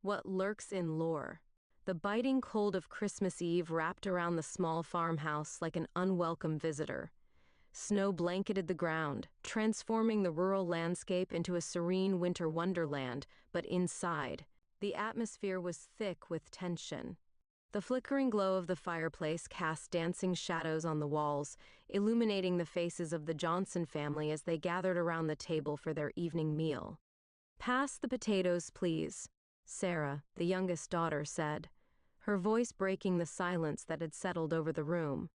What lurks in lore? The biting cold of Christmas Eve wrapped around the small farmhouse like an unwelcome visitor. Snow blanketed the ground, transforming the rural landscape into a serene winter wonderland, but inside, the atmosphere was thick with tension. The flickering glow of the fireplace cast dancing shadows on the walls, illuminating the faces of the Johnson family as they gathered around the table for their evening meal. "Pass the potatoes, please," Sarah, the youngest daughter, said, her voice breaking the silence that had settled over the room.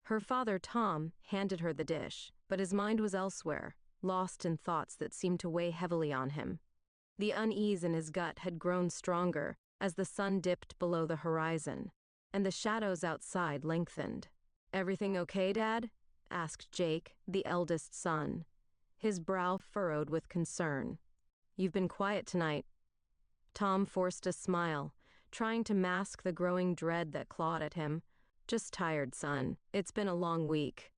Her father, Tom, handed her the dish, but his mind was elsewhere, lost in thoughts that seemed to weigh heavily on him. The unease in his gut had grown stronger as the sun dipped below the horizon, and the shadows outside lengthened. "Everything okay, Dad?" asked Jake, the eldest son, his brow furrowed with concern. "You've been quiet tonight." Tom forced a smile, trying to mask the growing dread that clawed at him. "Just tired, son. It's been a long week."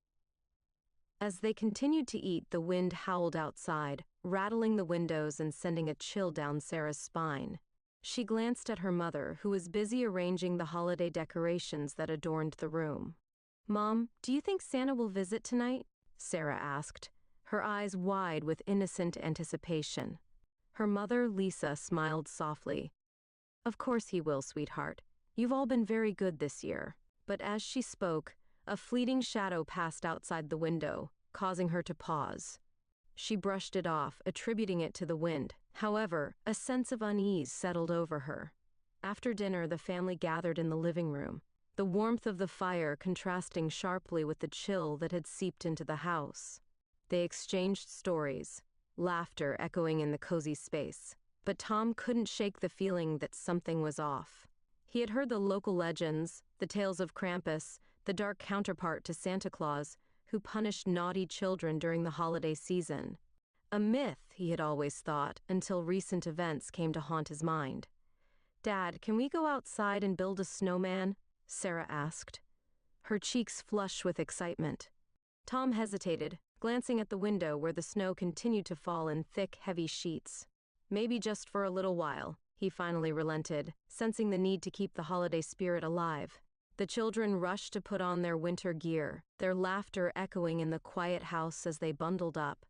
As they continued to eat, the wind howled outside, rattling the windows and sending a chill down Sarah's spine. She glanced at her mother, who was busy arranging the holiday decorations that adorned the room. "Mom, do you think Santa will visit tonight?" Sarah asked, her eyes wide with innocent anticipation. Her mother, Lisa, smiled softly. "Of course he will, sweetheart. You've all been very good this year." But as she spoke, a fleeting shadow passed outside the window, causing her to pause. She brushed it off, attributing it to the wind. However, a sense of unease settled over her. After dinner, the family gathered in the living room, the warmth of the fire contrasting sharply with the chill that had seeped into the house. They exchanged stories, laughter echoing in the cozy space. But Tom couldn't shake the feeling that something was off. He had heard the local legends, the tales of Krampus, the dark counterpart to Santa Claus, who punished naughty children during the holiday season. A myth, he had always thought, until recent events came to haunt his mind. "Dad, can we go outside and build a snowman?" Sarah asked, her cheeks flush with excitement. Tom hesitated, glancing at the window where the snow continued to fall in thick, heavy sheets. "Maybe just for a little while," he finally relented, sensing the need to keep the holiday spirit alive. The children rushed to put on their winter gear, their laughter echoing in the quiet house as they bundled up.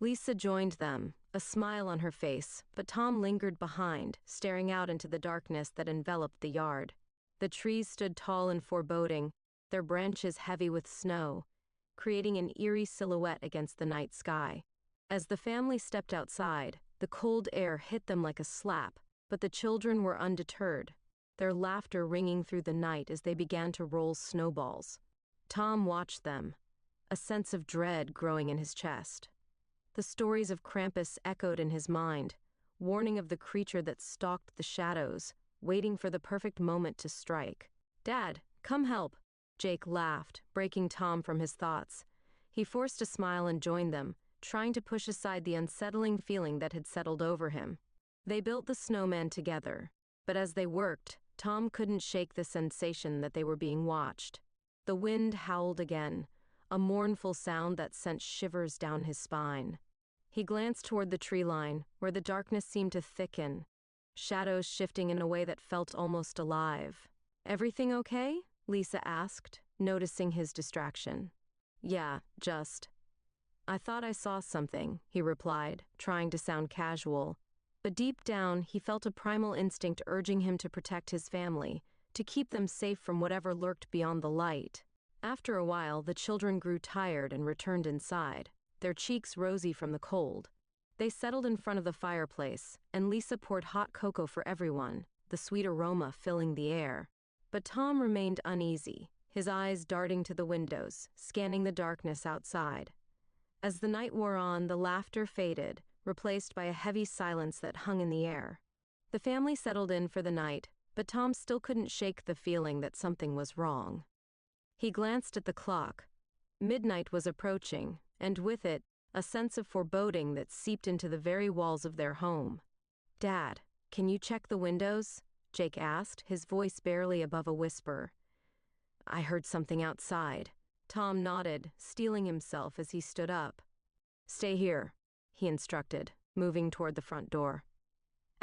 Lisa joined them, a smile on her face, but Tom lingered behind, staring out into the darkness that enveloped the yard. The trees stood tall and foreboding, their branches heavy with snow, creating an eerie silhouette against the night sky. As the family stepped outside, the cold air hit them like a slap, but the children were undeterred, their laughter ringing through the night as they began to roll snowballs. Tom watched them, a sense of dread growing in his chest. The stories of Krampus echoed in his mind, warning of the creature that stalked the shadows, waiting for the perfect moment to strike. "Dad, come help," Jake laughed, breaking Tom from his thoughts. He forced a smile and joined them, trying to push aside the unsettling feeling that had settled over him. They built the snowman together, but as they worked, Tom couldn't shake the sensation that they were being watched. The wind howled again, a mournful sound that sent shivers down his spine. He glanced toward the tree line, where the darkness seemed to thicken, shadows shifting in a way that felt almost alive. "Everything okay?" Lisa asked, noticing his distraction. "Yeah, just. I thought I saw something," he replied, trying to sound casual. But deep down, he felt a primal instinct urging him to protect his family, to keep them safe from whatever lurked beyond the light. After a while, the children grew tired and returned inside, their cheeks rosy from the cold. They settled in front of the fireplace, and Lisa poured hot cocoa for everyone, the sweet aroma filling the air. But Tom remained uneasy, his eyes darting to the windows, scanning the darkness outside. As the night wore on, the laughter faded, replaced by a heavy silence that hung in the air. The family settled in for the night, but Tom still couldn't shake the feeling that something was wrong. He glanced at the clock. Midnight was approaching, and with it, a sense of foreboding that seeped into the very walls of their home. "Dad, can you check the windows?" Jake asked, his voice barely above a whisper. "I heard something outside." Tom nodded, steeling himself as he stood up. "Stay here," he instructed, moving toward the front door.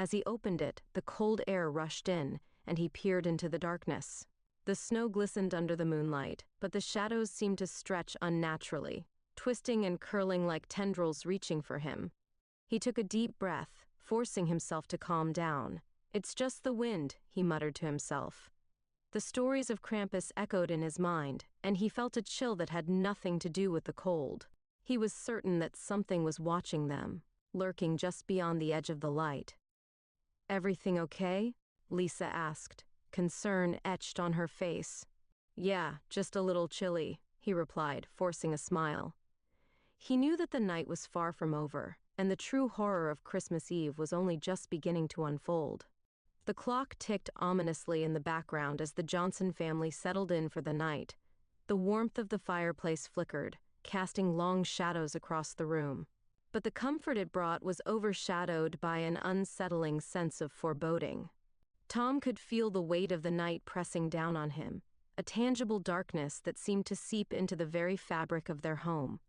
As he opened it, the cold air rushed in, and he peered into the darkness. The snow glistened under the moonlight, but the shadows seemed to stretch unnaturally, twisting and curling like tendrils reaching for him. He took a deep breath, forcing himself to calm down. "It's just the wind," he muttered to himself. The stories of Krampus echoed in his mind, and he felt a chill that had nothing to do with the cold. He was certain that something was watching them, lurking just beyond the edge of the light. "Everything okay?" Lisa asked, concern etched on her face. "Yeah, just a little chilly," he replied, forcing a smile. He knew that the night was far from over, and the true horror of Christmas Eve was only just beginning to unfold. The clock ticked ominously in the background as the Johnson family settled in for the night. The warmth of the fireplace flickered, casting long shadows across the room. But the comfort it brought was overshadowed by an unsettling sense of foreboding. Tom could feel the weight of the night pressing down on him, a tangible darkness that seemed to seep into the very fabric of their home.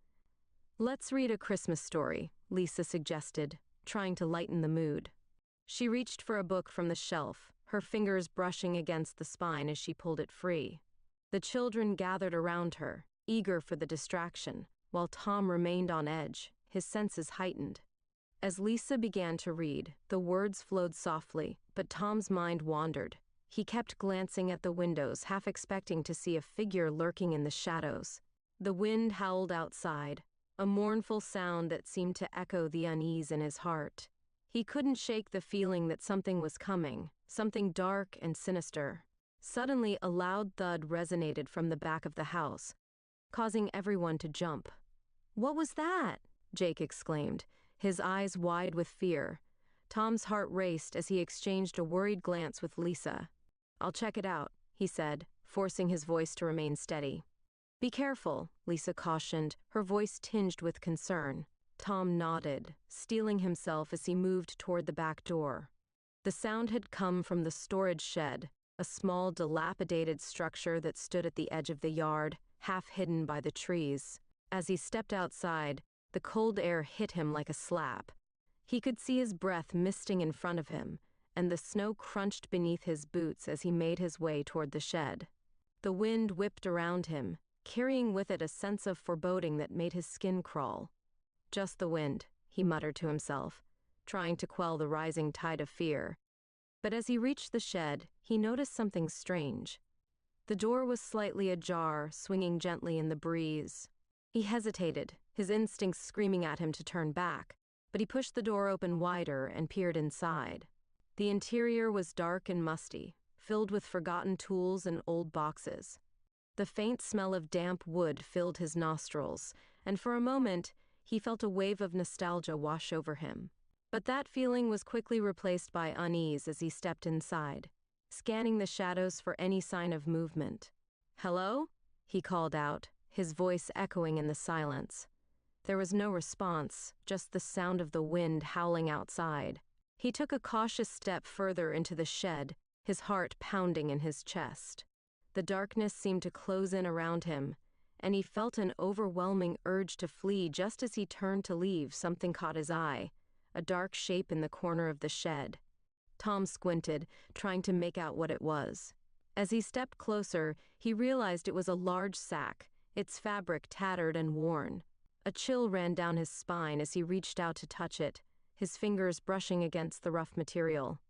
"Let's read a Christmas story," Lisa suggested, trying to lighten the mood. She reached for a book from the shelf, her fingers brushing against the spine as she pulled it free. The children gathered around her, eager for the distraction, while Tom remained on edge, his senses heightened. As Lisa began to read, the words flowed softly, but Tom's mind wandered. He kept glancing at the windows, half expecting to see a figure lurking in the shadows. The wind howled outside, a mournful sound that seemed to echo the unease in his heart. He couldn't shake the feeling that something was coming, something dark and sinister. Suddenly, a loud thud resonated from the back of the house, causing everyone to jump. "What was that?" Jake exclaimed, his eyes wide with fear. Tom's heart raced as he exchanged a worried glance with Lisa. "I'll check it out," he said, forcing his voice to remain steady. "Be careful," Lisa cautioned, her voice tinged with concern. Tom nodded, steeling himself as he moved toward the back door. The sound had come from the storage shed, a small, dilapidated structure that stood at the edge of the yard, half hidden by the trees. As he stepped outside, the cold air hit him like a slap. He could see his breath misting in front of him, and the snow crunched beneath his boots as he made his way toward the shed. The wind whipped around him, carrying with it a sense of foreboding that made his skin crawl. "Just the wind," he muttered to himself, trying to quell the rising tide of fear. But as he reached the shed, he noticed something strange. The door was slightly ajar, swinging gently in the breeze. He hesitated, his instincts screaming at him to turn back, but he pushed the door open wider and peered inside. The interior was dark and musty, filled with forgotten tools and old boxes. The faint smell of damp wood filled his nostrils, and for a moment, he felt a wave of nostalgia wash over him. But that feeling was quickly replaced by unease as he stepped inside, scanning the shadows for any sign of movement. "Hello?" he called out, his voice echoing in the silence. There was no response, just the sound of the wind howling outside. He took a cautious step further into the shed, his heart pounding in his chest. The darkness seemed to close in around him, and he felt an overwhelming urge to flee. Just as he turned to leave, something caught his eye, a dark shape in the corner of the shed. Tom squinted, trying to make out what it was. As he stepped closer, he realized it was a large sack, its fabric tattered and worn. A chill ran down his spine as he reached out to touch it, his fingers brushing against the rough material.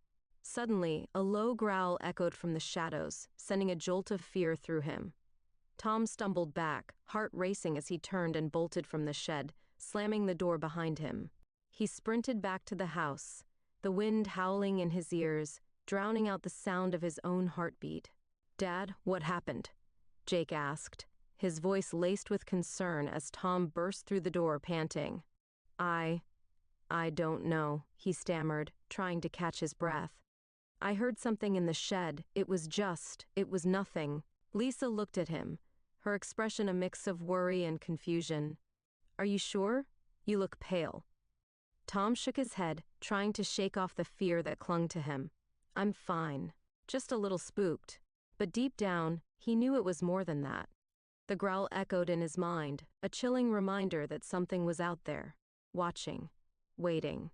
Suddenly, a low growl echoed from the shadows, sending a jolt of fear through him. Tom stumbled back, heart racing as he turned and bolted from the shed, slamming the door behind him. He sprinted back to the house, the wind howling in his ears, drowning out the sound of his own heartbeat. "Dad, what happened?" Jake asked, his voice laced with concern as Tom burst through the door panting. I don't know," he stammered, trying to catch his breath. "I heard something in the shed. It was nothing." Lisa looked at him, her expression a mix of worry and confusion. "Are you sure? You look pale." Tom shook his head, trying to shake off the fear that clung to him. "I'm fine, just a little spooked." But deep down, he knew it was more than that. The growl echoed in his mind, a chilling reminder that something was out there, watching, waiting.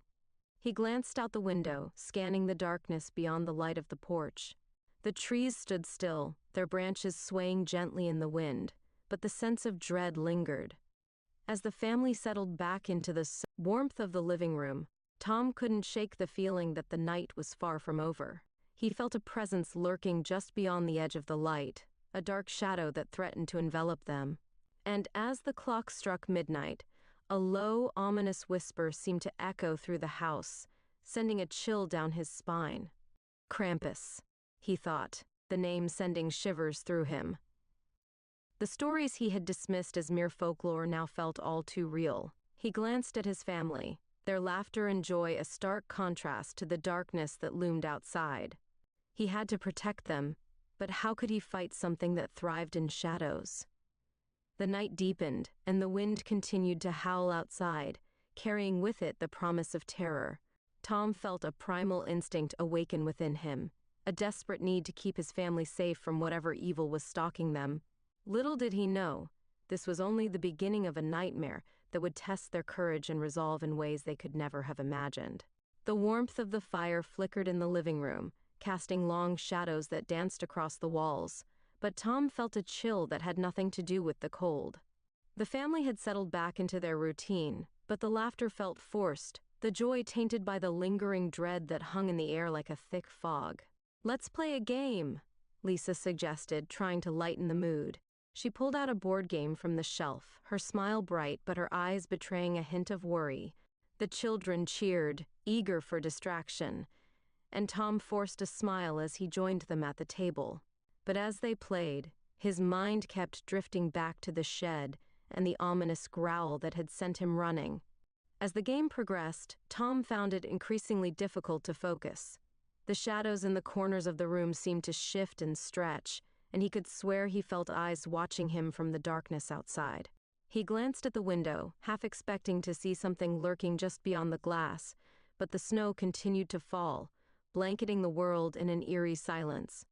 He glanced out the window, scanning the darkness beyond the light of the porch. The trees stood still, their branches swaying gently in the wind, but the sense of dread lingered. As the family settled back into the warmth of the living room, Tom couldn't shake the feeling that the night was far from over. He felt a presence lurking just beyond the edge of the light, a dark shadow that threatened to envelop them. And as the clock struck midnight, a low, ominous whisper seemed to echo through the house, sending a chill down his spine. Krampus, he thought, the name sending shivers through him. The stories he had dismissed as mere folklore now felt all too real. He glanced at his family, their laughter and joy a stark contrast to the darkness that loomed outside. He had to protect them, but how could he fight something that thrived in shadows? The night deepened, and the wind continued to howl outside, carrying with it the promise of terror. Tom felt a primal instinct awaken within him, a desperate need to keep his family safe from whatever evil was stalking them. Little did he know, this was only the beginning of a nightmare that would test their courage and resolve in ways they could never have imagined. The warmth of the fire flickered in the living room, casting long shadows that danced across the walls, but Tom felt a chill that had nothing to do with the cold. The family had settled back into their routine, but the laughter felt forced, the joy tainted by the lingering dread that hung in the air like a thick fog. "Let's play a game," Lisa suggested, trying to lighten the mood. She pulled out a board game from the shelf, her smile bright but her eyes betraying a hint of worry. The children cheered, eager for distraction, and Tom forced a smile as he joined them at the table. But as they played, his mind kept drifting back to the shed and the ominous growl that had sent him running. As the game progressed, Tom found it increasingly difficult to focus. The shadows in the corners of the room seemed to shift and stretch, and he could swear he felt eyes watching him from the darkness outside. He glanced at the window, half expecting to see something lurking just beyond the glass, but the snow continued to fall, blanketing the world in an eerie silence.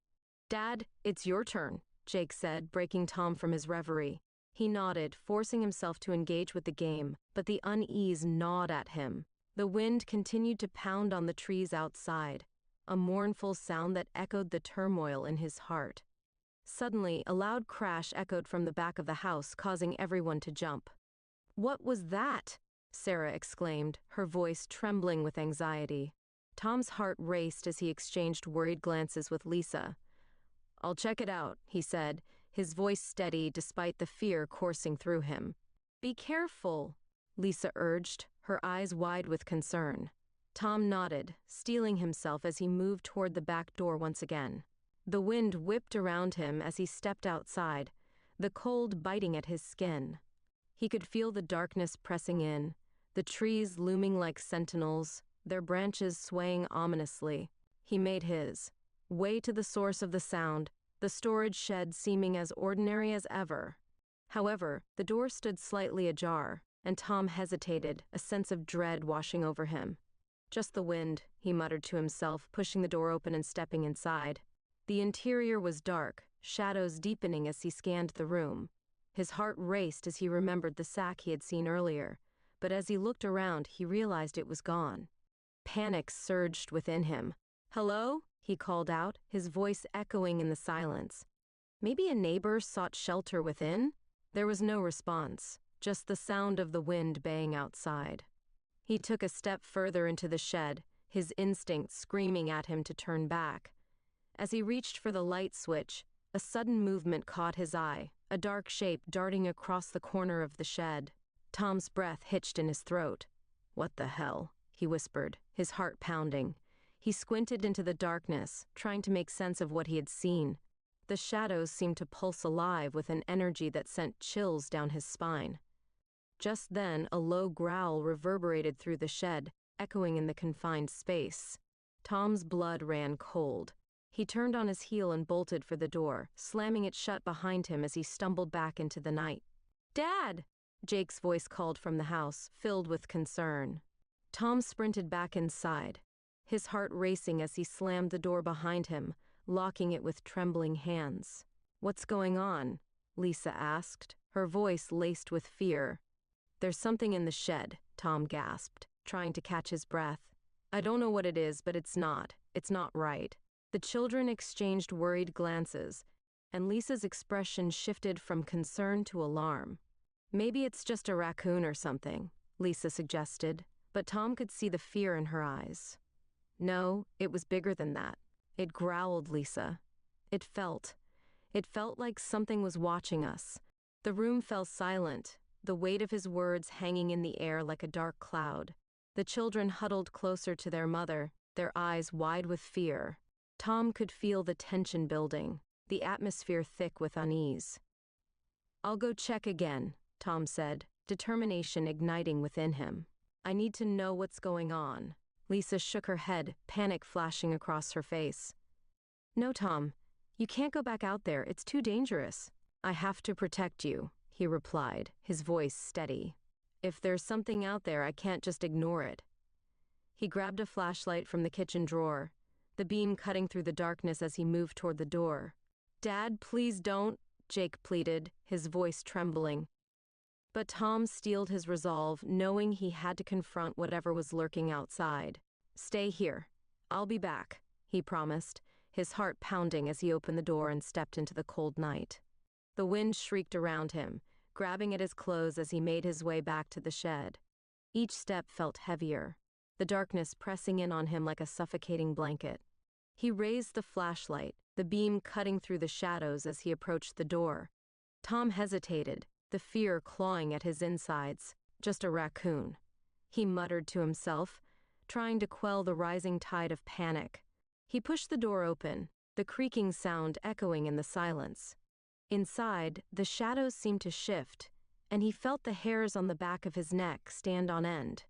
"Dad, it's your turn," Jake said, breaking Tom from his reverie. He nodded, forcing himself to engage with the game, but the unease gnawed at him. The wind continued to pound on the trees outside, a mournful sound that echoed the turmoil in his heart. Suddenly, a loud crash echoed from the back of the house, causing everyone to jump. "What was that?" Sarah exclaimed, her voice trembling with anxiety. Tom's heart raced as he exchanged worried glances with Lisa. "I'll check it out," he said, his voice steady despite the fear coursing through him. "Be careful," Lisa urged, her eyes wide with concern. Tom nodded, steeling himself as he moved toward the back door once again. The wind whipped around him as he stepped outside, the cold biting at his skin. He could feel the darkness pressing in, the trees looming like sentinels, their branches swaying ominously. He made his way to the source of the sound, the storage shed seeming as ordinary as ever. However, the door stood slightly ajar, and Tom hesitated, a sense of dread washing over him. "Just the wind," he muttered to himself, pushing the door open and stepping inside. The interior was dark, shadows deepening as he scanned the room. His heart raced as he remembered the sack he had seen earlier, but as he looked around, he realized it was gone. Panic surged within him. "Hello?" he called out, his voice echoing in the silence. Maybe a neighbor sought shelter within? There was no response, just the sound of the wind baying outside. He took a step further into the shed, his instinct screaming at him to turn back. As he reached for the light switch, a sudden movement caught his eye, a dark shape darting across the corner of the shed. Tom's breath hitched in his throat. "What the hell?" he whispered, his heart pounding. He squinted into the darkness, trying to make sense of what he had seen. The shadows seemed to pulse alive with an energy that sent chills down his spine. Just then, a low growl reverberated through the shed, echoing in the confined space. Tom's blood ran cold. He turned on his heel and bolted for the door, slamming it shut behind him as he stumbled back into the night. "Dad!" Jake's voice called from the house, filled with concern. Tom sprinted back inside, his heart racing as he slammed the door behind him, locking it with trembling hands. "What's going on?" Lisa asked, her voice laced with fear. "There's something in the shed," Tom gasped, trying to catch his breath. I don't know what it is, but it's not. It's not right. The children exchanged worried glances, and Lisa's expression shifted from concern to alarm. Maybe it's just a raccoon or something, Lisa suggested, but Tom could see the fear in her eyes. No, it was bigger than that. It growled, Lisa. It felt like something was watching us. The room fell silent, the weight of his words hanging in the air like a dark cloud. The children huddled closer to their mother, their eyes wide with fear. Tom could feel the tension building, the atmosphere thick with unease. I'll go check again, Tom said, determination igniting within him. I need to know what's going on. Lisa shook her head, panic flashing across her face. No, Tom, you can't go back out there. It's too dangerous. I have to protect you, he replied, his voice steady. If there's something out there, I can't just ignore it. He grabbed a flashlight from the kitchen drawer, the beam cutting through the darkness as he moved toward the door. Dad, please don't, Jake pleaded, his voice trembling. But Tom steeled his resolve, knowing he had to confront whatever was lurking outside. Stay here. I'll be back, he promised, his heart pounding as he opened the door and stepped into the cold night. The wind shrieked around him, grabbing at his clothes as he made his way back to the shed. Each step felt heavier, the darkness pressing in on him like a suffocating blanket. He raised the flashlight, the beam cutting through the shadows as he approached the door. Tom hesitated, the fear clawing at his insides. Just a raccoon, he muttered to himself, trying to quell the rising tide of panic. He pushed the door open, the creaking sound echoing in the silence. Inside, the shadows seemed to shift, and he felt the hairs on the back of his neck stand on end.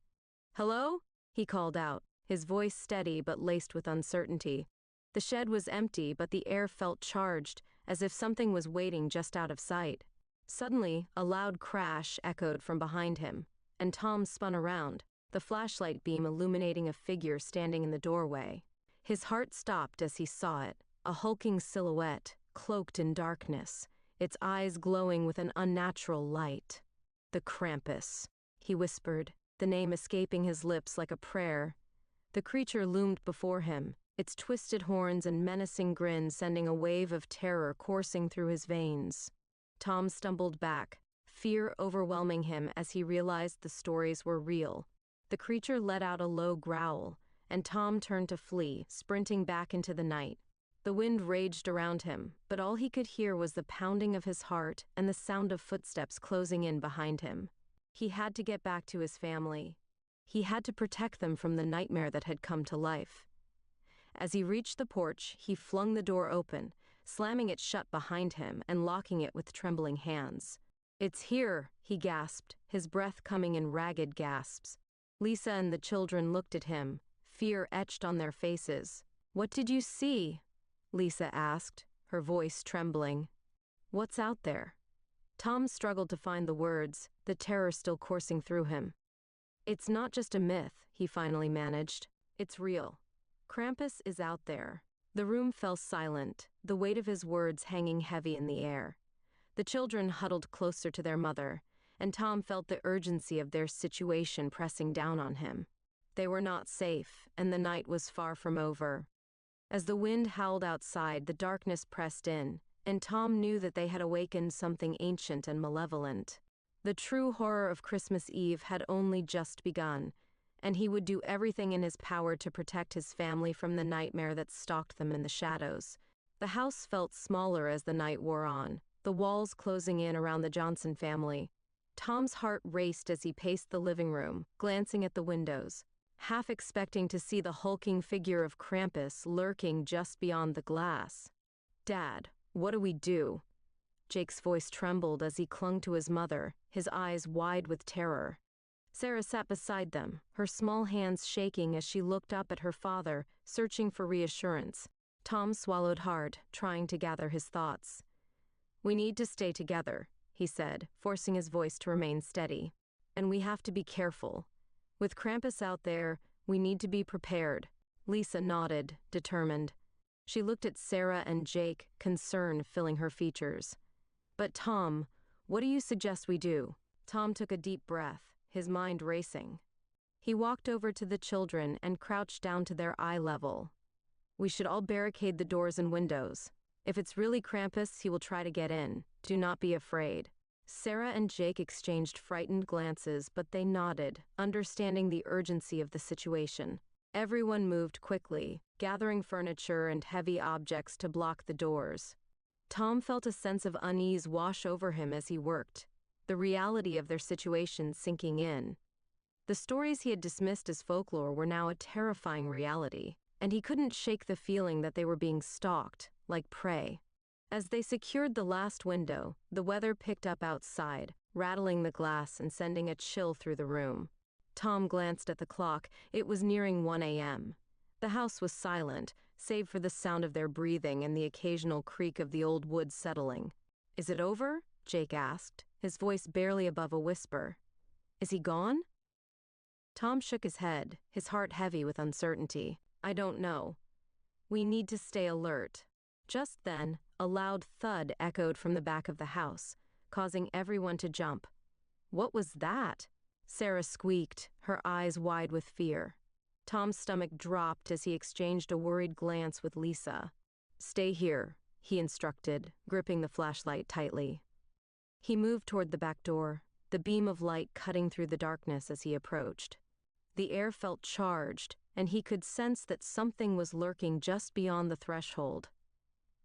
Hello? He called out, his voice steady but laced with uncertainty. The shed was empty, but the air felt charged, as if something was waiting just out of sight. Suddenly, a loud crash echoed from behind him, and Tom spun around, the flashlight beam illuminating a figure standing in the doorway. His heart stopped as he saw it, a hulking silhouette, cloaked in darkness, its eyes glowing with an unnatural light. The Krampus, he whispered, the name escaping his lips like a prayer. The creature loomed before him, its twisted horns and menacing grin sending a wave of terror coursing through his veins. Tom stumbled back, fear overwhelming him as he realized the stories were real. The creature let out a low growl, and Tom turned to flee, sprinting back into the night. The wind raged around him, but all he could hear was the pounding of his heart and the sound of footsteps closing in behind him. He had to get back to his family. He had to protect them from the nightmare that had come to life. As he reached the porch, he flung the door open, slamming it shut behind him and locking it with trembling hands. It's here, he gasped, his breath coming in ragged gasps. Lisa and the children looked at him, fear etched on their faces. What did you see? Lisa asked, her voice trembling. What's out there? Tom struggled to find the words, the terror still coursing through him. It's not just a myth, he finally managed. It's real. Krampus is out there. The room fell silent, the weight of his words hanging heavy in the air. The children huddled closer to their mother, and Tom felt the urgency of their situation pressing down on him. They were not safe, and the night was far from over. As the wind howled outside, the darkness pressed in, and Tom knew that they had awakened something ancient and malevolent. The true horror of Christmas Eve had only just begun, and he would do everything in his power to protect his family from the nightmare that stalked them in the shadows. The house felt smaller as the night wore on, the walls closing in around the Johnson family. Tom's heart raced as he paced the living room, glancing at the windows, half expecting to see the hulking figure of Krampus lurking just beyond the glass. Dad, what do we do? Jake's voice trembled as he clung to his mother, his eyes wide with terror. Sarah sat beside them, her small hands shaking as she looked up at her father, searching for reassurance. Tom swallowed hard, trying to gather his thoughts. We need to stay together, he said, forcing his voice to remain steady. And we have to be careful. With Krampus out there, we need to be prepared. Lisa nodded, determined. She looked at Sarah and Jake, concern filling her features. But Tom, what do you suggest we do? Tom took a deep breath, his mind racing. He walked over to the children and crouched down to their eye level. "We should all barricade the doors and windows. If it's really Krampus, he will try to get in. Do not be afraid." Sarah and Jake exchanged frightened glances, but they nodded, understanding the urgency of the situation. Everyone moved quickly, gathering furniture and heavy objects to block the doors. Tom felt a sense of unease wash over him as he worked, the reality of their situation sinking in. The stories he had dismissed as folklore were now a terrifying reality, and he couldn't shake the feeling that they were being stalked, like prey. As they secured the last window, the weather picked up outside, rattling the glass and sending a chill through the room. Tom glanced at the clock. It was nearing 1 a.m. The house was silent, save for the sound of their breathing and the occasional creak of the old wood settling. "Is it over?" Jake asked, his voice barely above a whisper. "Is he gone?" Tom shook his head, his heart heavy with uncertainty. "I don't know. We need to stay alert." Just then, a loud thud echoed from the back of the house, causing everyone to jump. "What was that?" Sarah squeaked, her eyes wide with fear. Tom's stomach dropped as he exchanged a worried glance with Lisa. "Stay here," he instructed, gripping the flashlight tightly. He moved toward the back door, the beam of light cutting through the darkness as he approached. The air felt charged, and he could sense that something was lurking just beyond the threshold.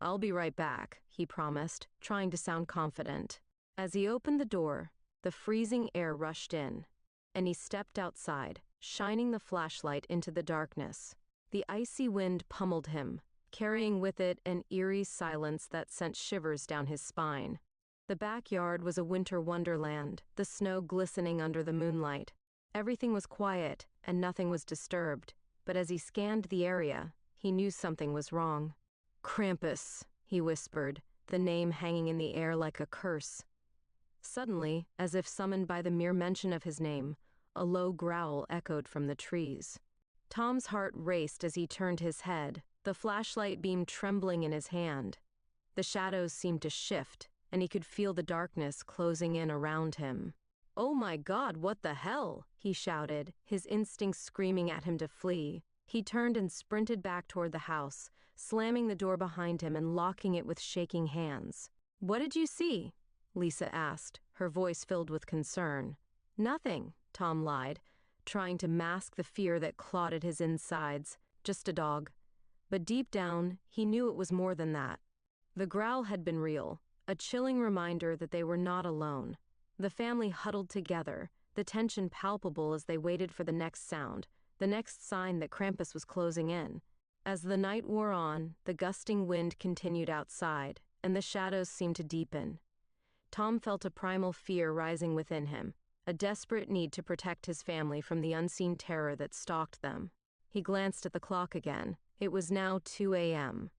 "I'll be right back," he promised, trying to sound confident. As he opened the door, the freezing air rushed in, and he stepped outside, shining the flashlight into the darkness. The icy wind pummeled him, carrying with it an eerie silence that sent shivers down his spine. The backyard was a winter wonderland, the snow glistening under the moonlight. Everything was quiet, and nothing was disturbed, but as he scanned the area, he knew something was wrong. "Krampus," he whispered, the name hanging in the air like a curse. Suddenly, as if summoned by the mere mention of his name, a low growl echoed from the trees. Tom's heart raced as he turned his head, the flashlight beam trembling in his hand. The shadows seemed to shift, and he could feel the darkness closing in around him. "Oh my God, what the hell?" he shouted, his instincts screaming at him to flee. He turned and sprinted back toward the house, slamming the door behind him and locking it with shaking hands. "What did you see?" Lisa asked, her voice filled with concern. "Nothing," Tom lied, trying to mask the fear that clawed at his insides. "Just a dog." But deep down, he knew it was more than that. The growl had been real, a chilling reminder that they were not alone. The family huddled together, the tension palpable as they waited for the next sound, the next sign that Krampus was closing in. As the night wore on, the gusting wind continued outside, and the shadows seemed to deepen. Tom felt a primal fear rising within him, a desperate need to protect his family from the unseen terror that stalked them. He glanced at the clock again. It was now 2 a.m.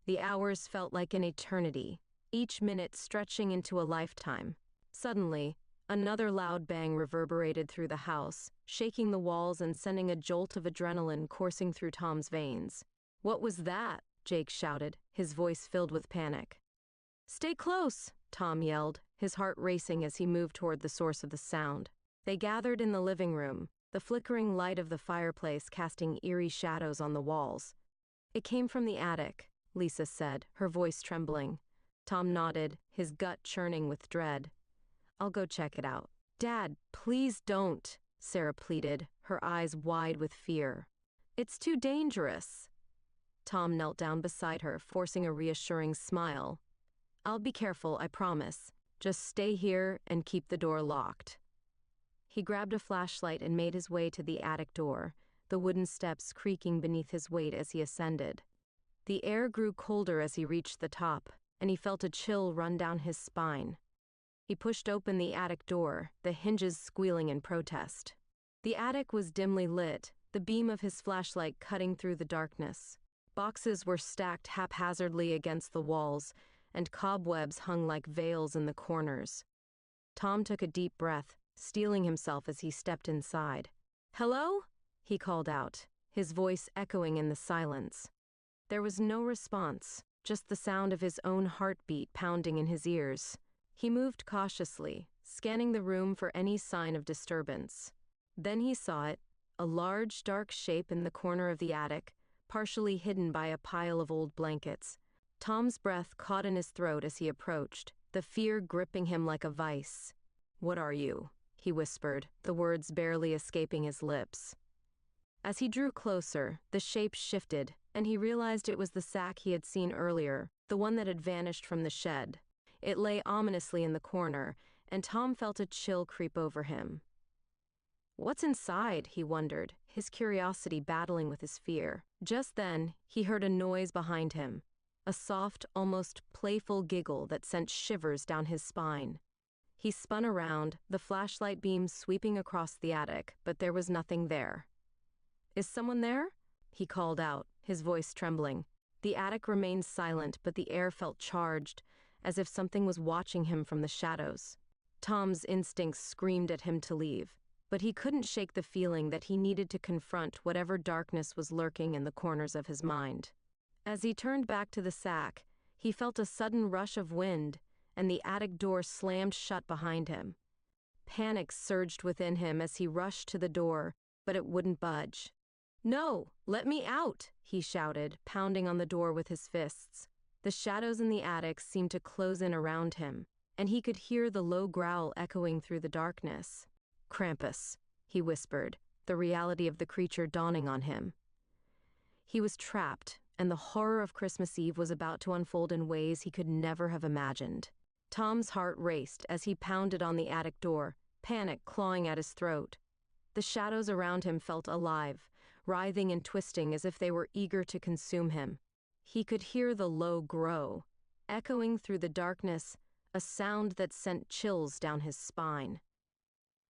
The hours felt like an eternity, each minute stretching into a lifetime. Suddenly, another loud bang reverberated through the house, shaking the walls and sending a jolt of adrenaline coursing through Tom's veins. "What was that?" Jake shouted, his voice filled with panic. "Stay close," Tom yelled, his heart racing as he moved toward the source of the sound. They gathered in the living room, the flickering light of the fireplace casting eerie shadows on the walls. "It came from the attic," Lisa said, her voice trembling. Tom nodded, his gut churning with dread. "I'll go check it out." "Dad, please don't," Sarah pleaded, her eyes wide with fear. "It's too dangerous." Tom knelt down beside her, forcing a reassuring smile. "I'll be careful, I promise. Just stay here and keep the door locked." He grabbed a flashlight and made his way to the attic door, the wooden steps creaking beneath his weight as he ascended. The air grew colder as he reached the top, and he felt a chill run down his spine. He pushed open the attic door, the hinges squealing in protest. The attic was dimly lit, the beam of his flashlight cutting through the darkness. Boxes were stacked haphazardly against the walls, and cobwebs hung like veils in the corners. Tom took a deep breath, steeling himself as he stepped inside. "Hello?" he called out, his voice echoing in the silence. There was no response, just the sound of his own heartbeat pounding in his ears. He moved cautiously, scanning the room for any sign of disturbance. Then he saw it, a large, dark shape in the corner of the attic, partially hidden by a pile of old blankets. Tom's breath caught in his throat as he approached, the fear gripping him like a vice. "What are you?" he whispered, the words barely escaping his lips. As he drew closer, the shape shifted, and he realized it was the sack he had seen earlier, the one that had vanished from the shed. It lay ominously in the corner, and Tom felt a chill creep over him. What's inside? He wondered, his curiosity battling with his fear. Just then, he heard a noise behind him, a soft, almost playful giggle that sent shivers down his spine. He spun around, the flashlight beam sweeping across the attic, but there was nothing there. "Is someone there?" he called out, his voice trembling. The attic remained silent, but the air felt charged, as if something was watching him from the shadows. Tom's instincts screamed at him to leave, but he couldn't shake the feeling that he needed to confront whatever darkness was lurking in the corners of his mind. As he turned back to the sack, he felt a sudden rush of wind, and the attic door slammed shut behind him. Panic surged within him as he rushed to the door, but it wouldn't budge. "No, let me out!" he shouted, pounding on the door with his fists. The shadows in the attic seemed to close in around him, and he could hear the low growl echoing through the darkness. "Krampus," he whispered, the reality of the creature dawning on him. He was trapped, and the horror of Christmas Eve was about to unfold in ways he could never have imagined. Tom's heart raced as he pounded on the attic door, panic clawing at his throat. The shadows around him felt alive, writhing and twisting as if they were eager to consume him. He could hear the low growl, echoing through the darkness, a sound that sent chills down his spine.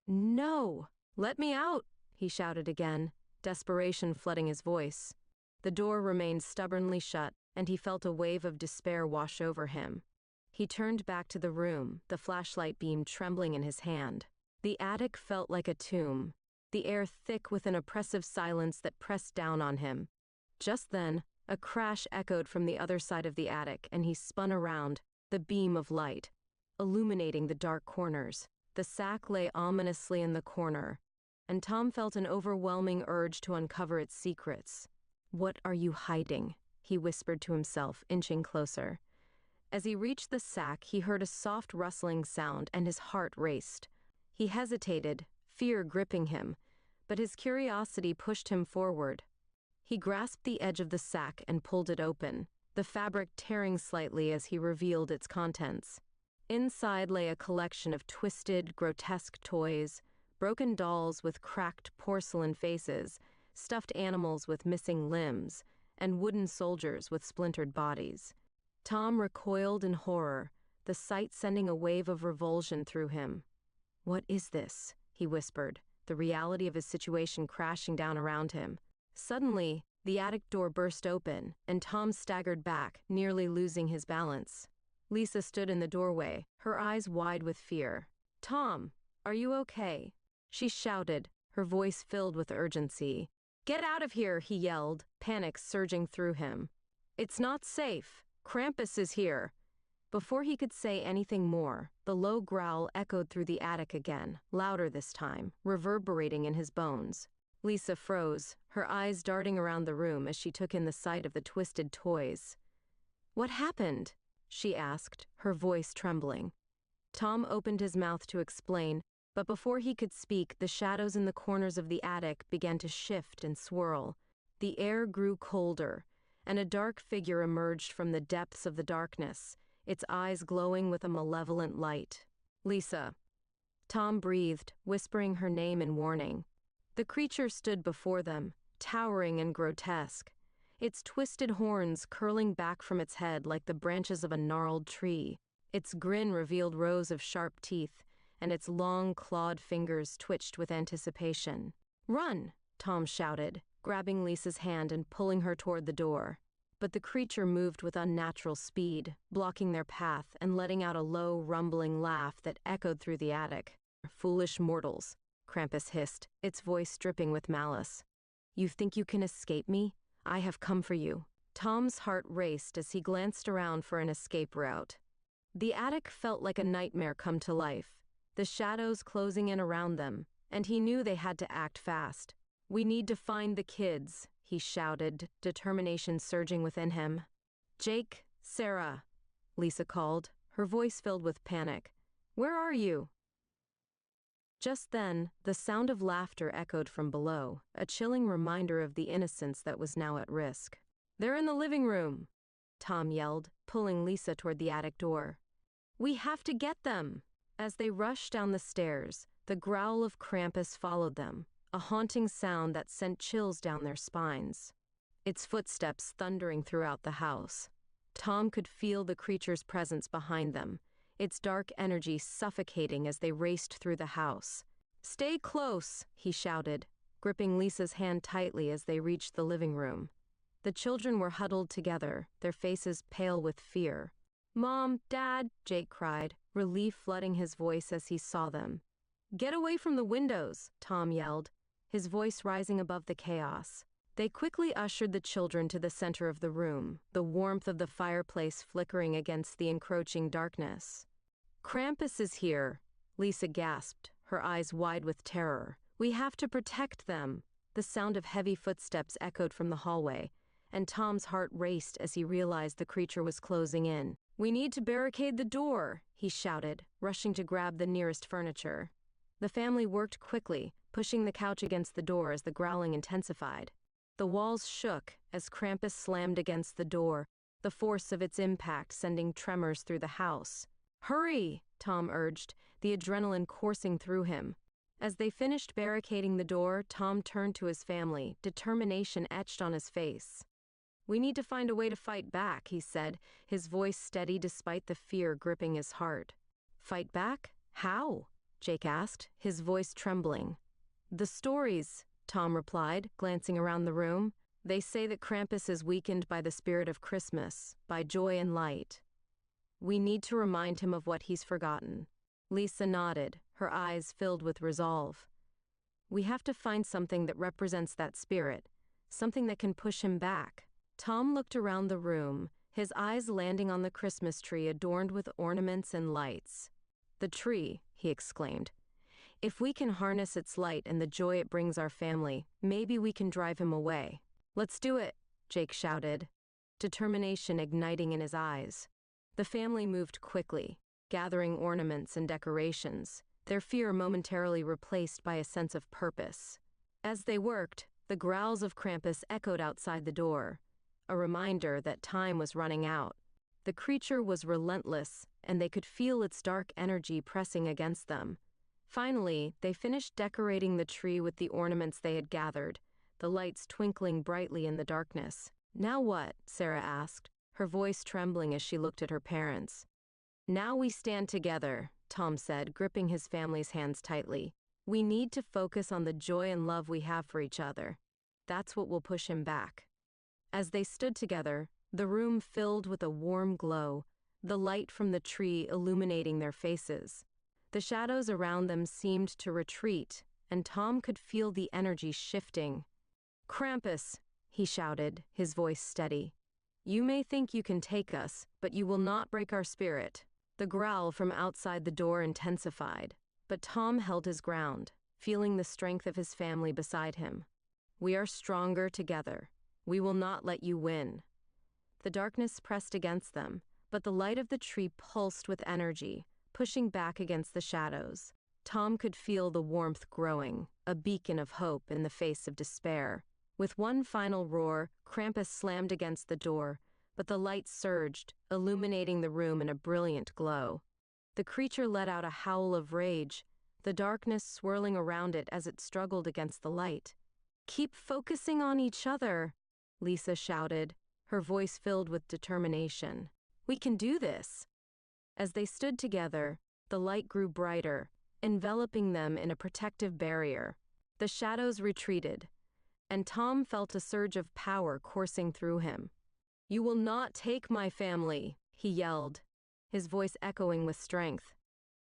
"No! Let me out!" he shouted again, desperation flooding his voice. The door remained stubbornly shut, and he felt a wave of despair wash over him. He turned back to the room, the flashlight beam trembling in his hand. The attic felt like a tomb, the air thick with an oppressive silence that pressed down on him. Just then, a crash echoed from the other side of the attic, and he spun around, the beam of light, illuminating the dark corners. The sack lay ominously in the corner, and Tom felt an overwhelming urge to uncover its secrets. "What are you hiding?" he whispered to himself, inching closer. As he reached the sack, he heard a soft rustling sound, and his heart raced. He hesitated, fear gripping him, but his curiosity pushed him forward. He grasped the edge of the sack and pulled it open, the fabric tearing slightly as he revealed its contents. Inside lay a collection of twisted, grotesque toys, broken dolls with cracked porcelain faces, stuffed animals with missing limbs, and wooden soldiers with splintered bodies. Tom recoiled in horror, the sight sending a wave of revulsion through him. "What is this?" he whispered, the reality of his situation crashing down around him. Suddenly, the attic door burst open, and Tom staggered back, nearly losing his balance. Lisa stood in the doorway, her eyes wide with fear. "Tom, are you okay?" she shouted, her voice filled with urgency. "Get out of here," he yelled, panic surging through him. "It's not safe. Krampus is here." Before he could say anything more, the low growl echoed through the attic again, louder this time, reverberating in his bones. Lisa froze, her eyes darting around the room as she took in the sight of the twisted toys. "What happened?" she asked, her voice trembling. Tom opened his mouth to explain, but before he could speak, the shadows in the corners of the attic began to shift and swirl. The air grew colder, and a dark figure emerged from the depths of the darkness, its eyes glowing with a malevolent light. "Lisa." Tom breathed, whispering her name in warning. The creature stood before them, towering and grotesque, its twisted horns curling back from its head like the branches of a gnarled tree. Its grin revealed rows of sharp teeth, and its long, clawed fingers twitched with anticipation. "Run!" Tom shouted, grabbing Lisa's hand and pulling her toward the door. But the creature moved with unnatural speed, blocking their path and letting out a low, rumbling laugh that echoed through the attic. "Foolish mortals," Krampus hissed, its voice dripping with malice. "You think you can escape me? I have come for you." Tom's heart raced as he glanced around for an escape route. The attic felt like a nightmare come to life, the shadows closing in around them, and he knew they had to act fast. "We need to find the kids," he shouted, determination surging within him. "Jake, Sarah," Lisa called, her voice filled with panic. "Where are you?" Just then, the sound of laughter echoed from below, a chilling reminder of the innocence that was now at risk. "They're in the living room," Tom yelled, pulling Lisa toward the attic door. "We have to get them!" As they rushed down the stairs, the growl of Krampus followed them, a haunting sound that sent chills down their spines. Its footsteps thundering throughout the house. Tom could feel the creature's presence behind them, its dark energy suffocating as they raced through the house. "Stay close," he shouted, gripping Lisa's hand tightly as they reached the living room. The children were huddled together, their faces pale with fear. "Mom, Dad," Jake cried, relief flooding his voice as he saw them. "Get away from the windows," Tom yelled, his voice rising above the chaos. They quickly ushered the children to the center of the room, the warmth of the fireplace flickering against the encroaching darkness. "Krampus is here," Lisa gasped, her eyes wide with terror. "We have to protect them." The sound of heavy footsteps echoed from the hallway, and Tom's heart raced as he realized the creature was closing in. "We need to barricade the door," he shouted, rushing to grab the nearest furniture. The family worked quickly, pushing the couch against the door as the growling intensified. The walls shook as Krampus slammed against the door, the force of its impact sending tremors through the house. "Hurry!" Tom urged, the adrenaline coursing through him. As they finished barricading the door, Tom turned to his family, determination etched on his face. "We need to find a way to fight back," he said, his voice steady despite the fear gripping his heart. "Fight back? How?" Jake asked, his voice trembling. "The stories," Tom replied, glancing around the room. "They say that Krampus is weakened by the spirit of Christmas, by joy and light. We need to remind him of what he's forgotten." Lisa nodded, her eyes filled with resolve. "We have to find something that represents that spirit, something that can push him back." Tom looked around the room, his eyes landing on the Christmas tree adorned with ornaments and lights. "The tree," he exclaimed. "If we can harness its light and the joy it brings our family, maybe we can drive him away." "Let's do it," Jake shouted, determination igniting in his eyes. The family moved quickly, gathering ornaments and decorations, their fear momentarily replaced by a sense of purpose. As they worked, the growls of Krampus echoed outside the door, a reminder that time was running out. The creature was relentless, and they could feel its dark energy pressing against them. Finally, they finished decorating the tree with the ornaments they had gathered, the lights twinkling brightly in the darkness. "Now what?" Sarah asked, her voice trembling as she looked at her parents. "Now we stand together," Tom said, gripping his family's hands tightly. "We need to focus on the joy and love we have for each other. That's what will push him back." As they stood together, the room filled with a warm glow, the light from the tree illuminating their faces. The shadows around them seemed to retreat, and Tom could feel the energy shifting. "Krampus," he shouted, his voice steady. "You may think you can take us, but you will not break our spirit." The growl from outside the door intensified, but Tom held his ground, feeling the strength of his family beside him. "We are stronger together. We will not let you win." The darkness pressed against them, but the light of the tree pulsed with energy, pushing back against the shadows. Tom could feel the warmth growing, a beacon of hope in the face of despair. With one final roar, Krampus slammed against the door, but the light surged, illuminating the room in a brilliant glow. The creature let out a howl of rage, the darkness swirling around it as it struggled against the light. "Keep focusing on each other," Lisa shouted, her voice filled with determination. "We can do this." As they stood together, the light grew brighter, enveloping them in a protective barrier. The shadows retreated, and Tom felt a surge of power coursing through him. "You will not take my family," he yelled, his voice echoing with strength.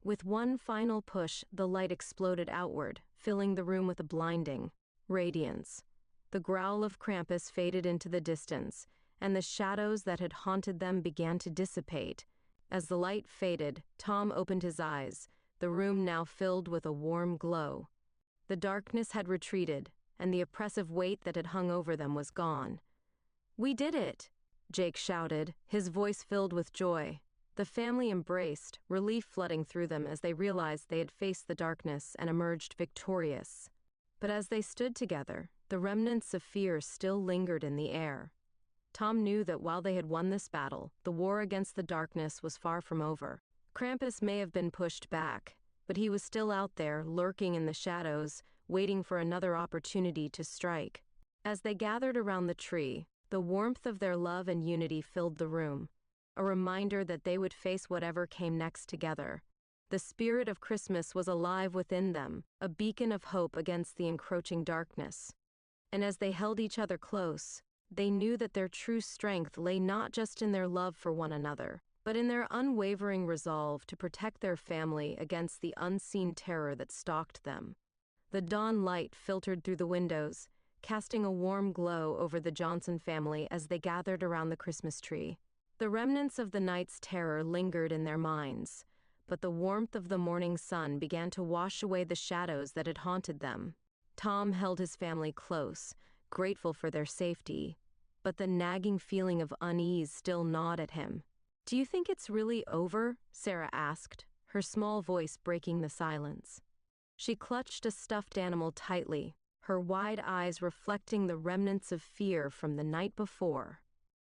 With one final push, the light exploded outward, filling the room with a blinding radiance. The growl of Krampus faded into the distance, and the shadows that had haunted them began to dissipate. As the light faded, Tom opened his eyes, the room now filled with a warm glow. The darkness had retreated, and the oppressive weight that had hung over them was gone. "We did it!" Jake shouted, his voice filled with joy. The family embraced, relief flooding through them as they realized they had faced the darkness and emerged victorious. But as they stood together, the remnants of fear still lingered in the air. Tom knew that while they had won this battle, the war against the darkness was far from over. Krampus may have been pushed back, but he was still out there, lurking in the shadows, waiting for another opportunity to strike. As they gathered around the tree, the warmth of their love and unity filled the room, a reminder that they would face whatever came next together. The spirit of Christmas was alive within them, a beacon of hope against the encroaching darkness. And as they held each other close, they knew that their true strength lay not just in their love for one another, but in their unwavering resolve to protect their family against the unseen terror that stalked them. The dawn light filtered through the windows, casting a warm glow over the Johnson family as they gathered around the Christmas tree. The remnants of the night's terror lingered in their minds, but the warmth of the morning sun began to wash away the shadows that had haunted them. Tom held his family close, grateful for their safety, but the nagging feeling of unease still gnawed at him. "Do you think it's really over?" Sarah asked, her small voice breaking the silence. She clutched a stuffed animal tightly, her wide eyes reflecting the remnants of fear from the night before.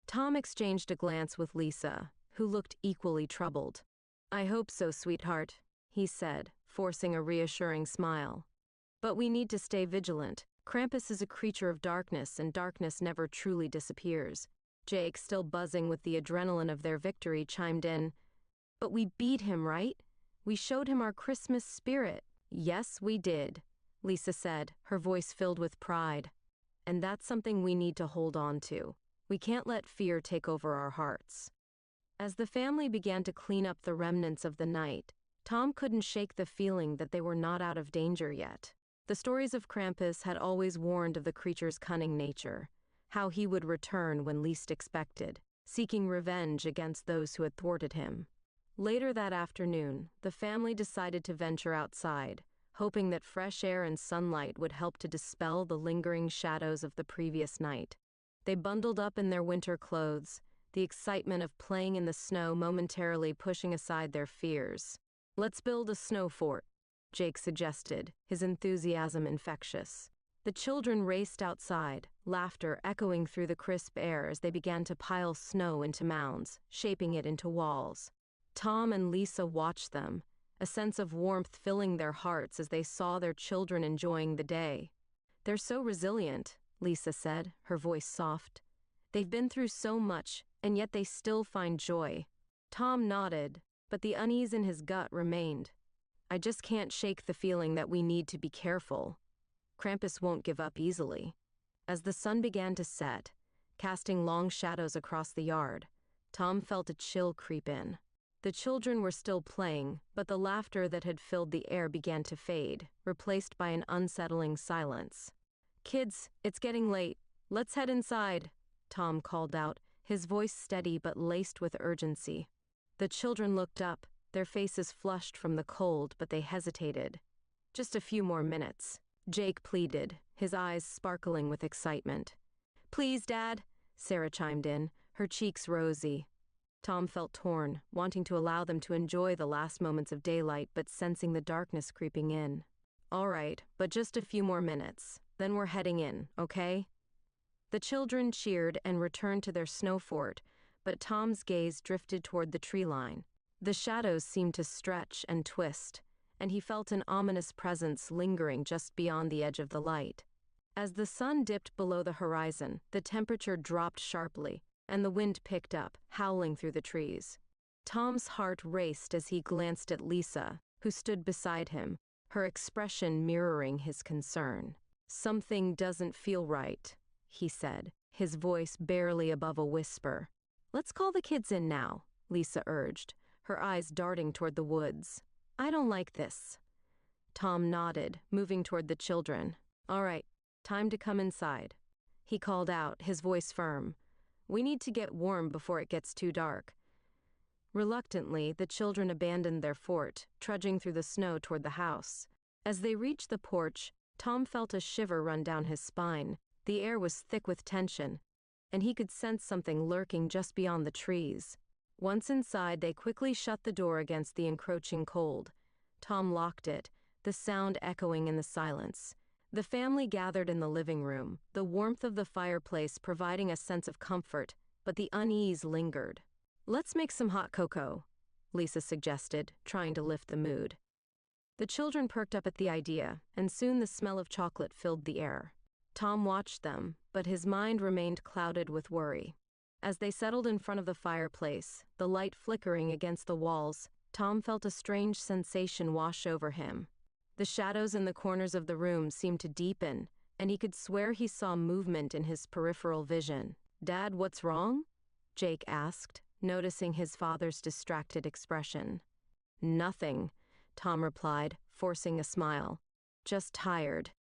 Tom exchanged a glance with Lisa, who looked equally troubled. "I hope so, sweetheart," he said, forcing a reassuring smile. "But we need to stay vigilant. Krampus is a creature of darkness, and darkness never truly disappears." Jake, still buzzing with the adrenaline of their victory, chimed in. "But we beat him, right? We showed him our Christmas spirit." "Yes, we did," Lisa said, her voice filled with pride. "And that's something we need to hold on to. We can't let fear take over our hearts." As the family began to clean up the remnants of the night, Tom couldn't shake the feeling that they were not out of danger yet. The stories of Krampus had always warned of the creature's cunning nature, how he would return when least expected, seeking revenge against those who had thwarted him. Later that afternoon, the family decided to venture outside, hoping that fresh air and sunlight would help to dispel the lingering shadows of the previous night. They bundled up in their winter clothes, the excitement of playing in the snow momentarily pushing aside their fears. "Let's build a snow fort," Jake suggested, his enthusiasm infectious. The children raced outside, laughter echoing through the crisp air as they began to pile snow into mounds, shaping it into walls. Tom and Lisa watched them, a sense of warmth filling their hearts as they saw their children enjoying the day. "They're so resilient," Lisa said, her voice soft. "They've been through so much, and yet they still find joy." Tom nodded, but the unease in his gut remained. "I just can't shake the feeling that we need to be careful. Krampus won't give up easily." As the sun began to set, casting long shadows across the yard, Tom felt a chill creep in. The children were still playing, but the laughter that had filled the air began to fade, replaced by an unsettling silence. "Kids, it's getting late. Let's head inside," Tom called out, his voice steady but laced with urgency. The children looked up, their faces flushed from the cold, but they hesitated. "Just a few more minutes," Jake pleaded, his eyes sparkling with excitement. "Please, Dad," Sarah chimed in, her cheeks rosy. Tom felt torn, wanting to allow them to enjoy the last moments of daylight but sensing the darkness creeping in. "All right, but just a few more minutes. Then we're heading in, okay?" The children cheered and returned to their snow fort, but Tom's gaze drifted toward the tree line. The shadows seemed to stretch and twist, and he felt an ominous presence lingering just beyond the edge of the light. As the sun dipped below the horizon, the temperature dropped sharply, and the wind picked up, howling through the trees. Tom's heart raced as he glanced at Lisa, who stood beside him, her expression mirroring his concern. "Something doesn't feel right," he said, his voice barely above a whisper. "Let's call the kids in now," Lisa urged, her eyes darting toward the woods. "I don't like this." Tom nodded, moving toward the children. "All right, time to come inside," he called out, his voice firm. "We need to get warm before it gets too dark." Reluctantly, the children abandoned their fort, trudging through the snow toward the house. As they reached the porch, Tom felt a shiver run down his spine. The air was thick with tension, and he could sense something lurking just beyond the trees. Once inside, they quickly shut the door against the encroaching cold. Tom locked it, the sound echoing in the silence. The family gathered in the living room, the warmth of the fireplace providing a sense of comfort, but the unease lingered. "Let's make some hot cocoa," Lisa suggested, trying to lift the mood. The children perked up at the idea, and soon the smell of chocolate filled the air. Tom watched them, but his mind remained clouded with worry. As they settled in front of the fireplace, the light flickering against the walls, Tom felt a strange sensation wash over him. The shadows in the corners of the room seemed to deepen, and he could swear he saw movement in his peripheral vision. "Dad, what's wrong?" Jake asked, noticing his father's distracted expression. "Nothing," Tom replied, forcing a smile. "Just tired."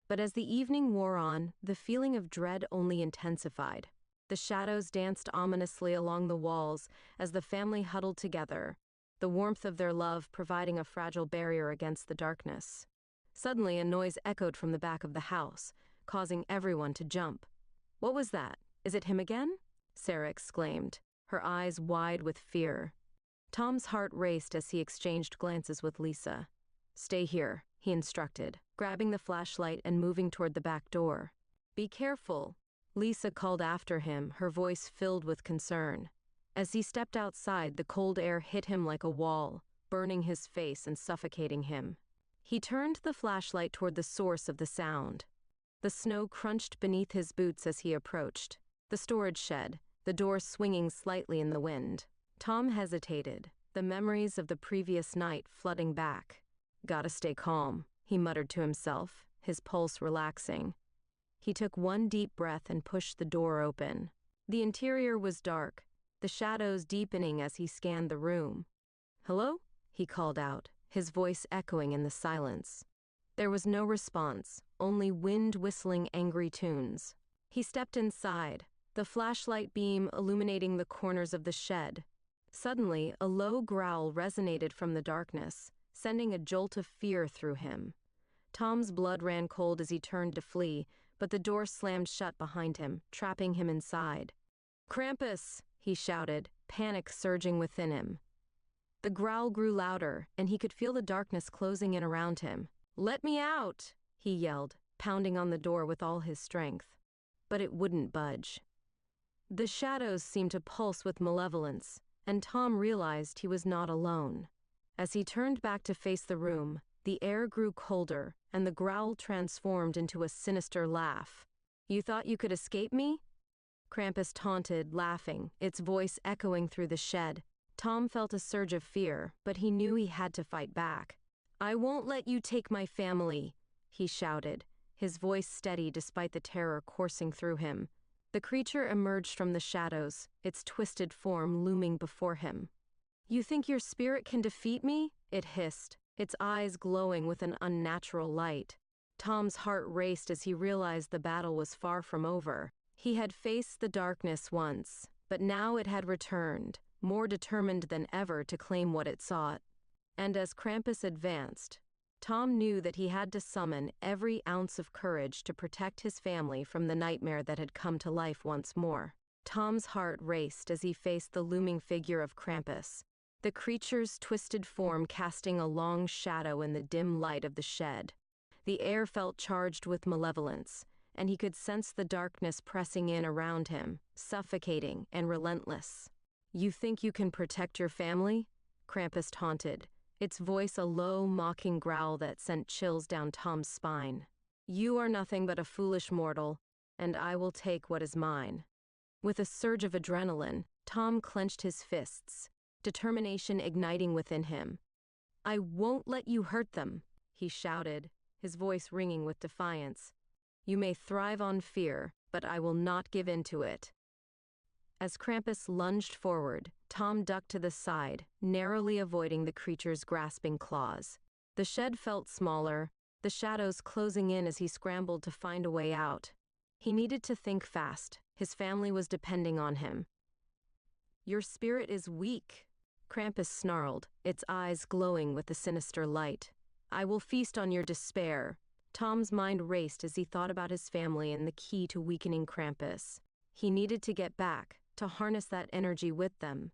But as the evening wore on, the feeling of dread only intensified. The shadows danced ominously along the walls as the family huddled together, the warmth of their love providing a fragile barrier against the darkness. Suddenly, a noise echoed from the back of the house, causing everyone to jump. "What was that? Is it him again?" Sarah exclaimed, her eyes wide with fear. Tom's heart raced as he exchanged glances with Lisa. "Stay here," he instructed, grabbing the flashlight and moving toward the back door. "Be careful," Lisa called after him, her voice filled with concern. As he stepped outside, the cold air hit him like a wall, burning his face and suffocating him. He turned the flashlight toward the source of the sound. The snow crunched beneath his boots as he approached. The storage shed, the door swinging slightly in the wind. Tom hesitated, the memories of the previous night flooding back. "Gotta stay calm," he muttered to himself, his pulse relaxing. He took one deep breath and pushed the door open. The interior was dark, the shadows deepening as he scanned the room. "Hello?" he called out, his voice echoing in the silence. There was no response, only wind whistling angry tunes. He stepped inside, the flashlight beam illuminating the corners of the shed. Suddenly, a low growl resonated from the darkness, sending a jolt of fear through him. Tom's blood ran cold as he turned to flee, but the door slammed shut behind him, trapping him inside. "Krampus!" he shouted, panic surging within him. The growl grew louder, and he could feel the darkness closing in around him. "Let me out!" he yelled, pounding on the door with all his strength. But it wouldn't budge. The shadows seemed to pulse with malevolence, and Tom realized he was not alone. As he turned back to face the room, the air grew colder, and the growl transformed into a sinister laugh. "You thought you could escape me?" Krampus taunted, laughing, its voice echoing through the shed. Tom felt a surge of fear, but he knew he had to fight back. "I won't let you take my family," he shouted, his voice steady despite the terror coursing through him. The creature emerged from the shadows, its twisted form looming before him. "You think your spirit can defeat me?" it hissed, its eyes glowing with an unnatural light. Tom's heart raced as he realized the battle was far from over. He had faced the darkness once, but now it had returned, more determined than ever to claim what it sought. And as Krampus advanced, Tom knew that he had to summon every ounce of courage to protect his family from the nightmare that had come to life once more. Tom's heart raced as he faced the looming figure of Krampus, the creature's twisted form casting a long shadow in the dim light of the shed. The air felt charged with malevolence, and he could sense the darkness pressing in around him, suffocating and relentless. "You think you can protect your family?" Krampus taunted, its voice a low, mocking growl that sent chills down Tom's spine. "You are nothing but a foolish mortal, and I will take what is mine." With a surge of adrenaline, Tom clenched his fists, determination igniting within him. "I won't let you hurt them," he shouted, his voice ringing with defiance. "You may thrive on fear, but I will not give in to it." As Krampus lunged forward, Tom ducked to the side, narrowly avoiding the creature's grasping claws. The shed felt smaller, the shadows closing in as he scrambled to find a way out. He needed to think fast. His family was depending on him. "Your spirit is weak," Krampus snarled, its eyes glowing with the sinister light. "I will feast on your despair. Tom's mind raced as he thought about his family and the key to weakening Krampus. He needed to get back, to harness that energy with them.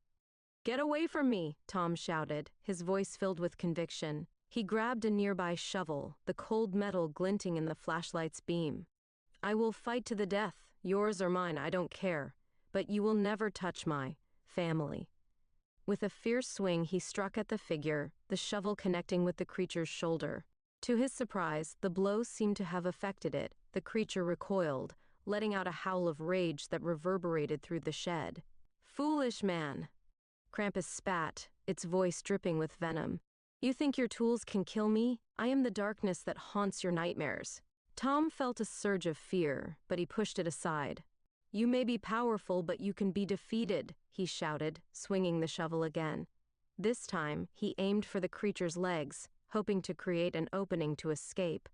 "Get away from me!" Tom shouted, his voice filled with conviction. He grabbed a nearby shovel, the cold metal glinting in the flashlight's beam. "I will fight to the death, yours or mine, I don't care. But you will never touch my family." With a fierce swing, he struck at the figure, the shovel connecting with the creature's shoulder. To his surprise, the blow seemed to have affected it. The creature recoiled, letting out a howl of rage that reverberated through the shed. "Foolish man!" Krampus spat, its voice dripping with venom. "You think your tools can kill me? I am the darkness that haunts your nightmares." Tom felt a surge of fear, but he pushed it aside. "You may be powerful, but you can be defeated," he shouted, swinging the shovel again. This time, he aimed for the creature's legs, hoping to create an opening to escape.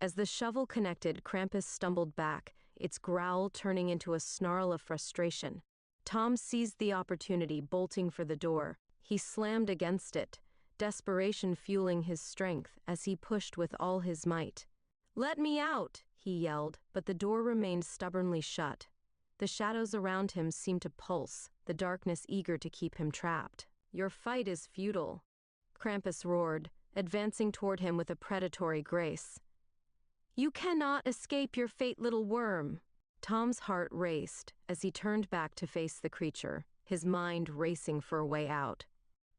As the shovel connected, Krampus stumbled back, its growl turning into a snarl of frustration. Tom seized the opportunity, bolting for the door. He slammed against it, desperation fueling his strength as he pushed with all his might. "Let me out!" he yelled, but the door remained stubbornly shut. The shadows around him seemed to pulse, the darkness eager to keep him trapped. "Your fight is futile," Krampus roared, advancing toward him with a predatory grace. "You cannot escape your fate, little worm." Tom's heart raced as he turned back to face the creature, his mind racing for a way out.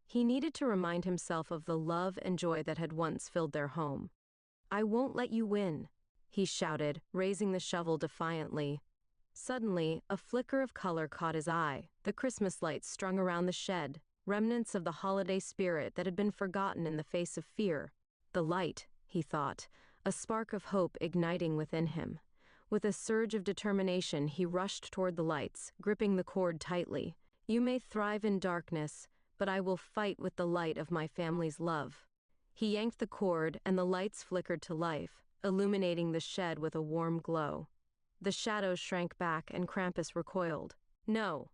He needed to remind himself of the love and joy that had once filled their home. "I won't let you win," he shouted, raising the shovel defiantly. Suddenly, a flicker of color caught his eye, the Christmas lights strung around the shed, remnants of the holiday spirit that had been forgotten in the face of fear. The light, he thought, a spark of hope igniting within him. With a surge of determination, he rushed toward the lights, gripping the cord tightly. "You may thrive in darkness, but I will fight with the light of my family's love." He yanked the cord, and the lights flickered to life, illuminating the shed with a warm glow. The shadows shrank back, and Krampus recoiled. "No."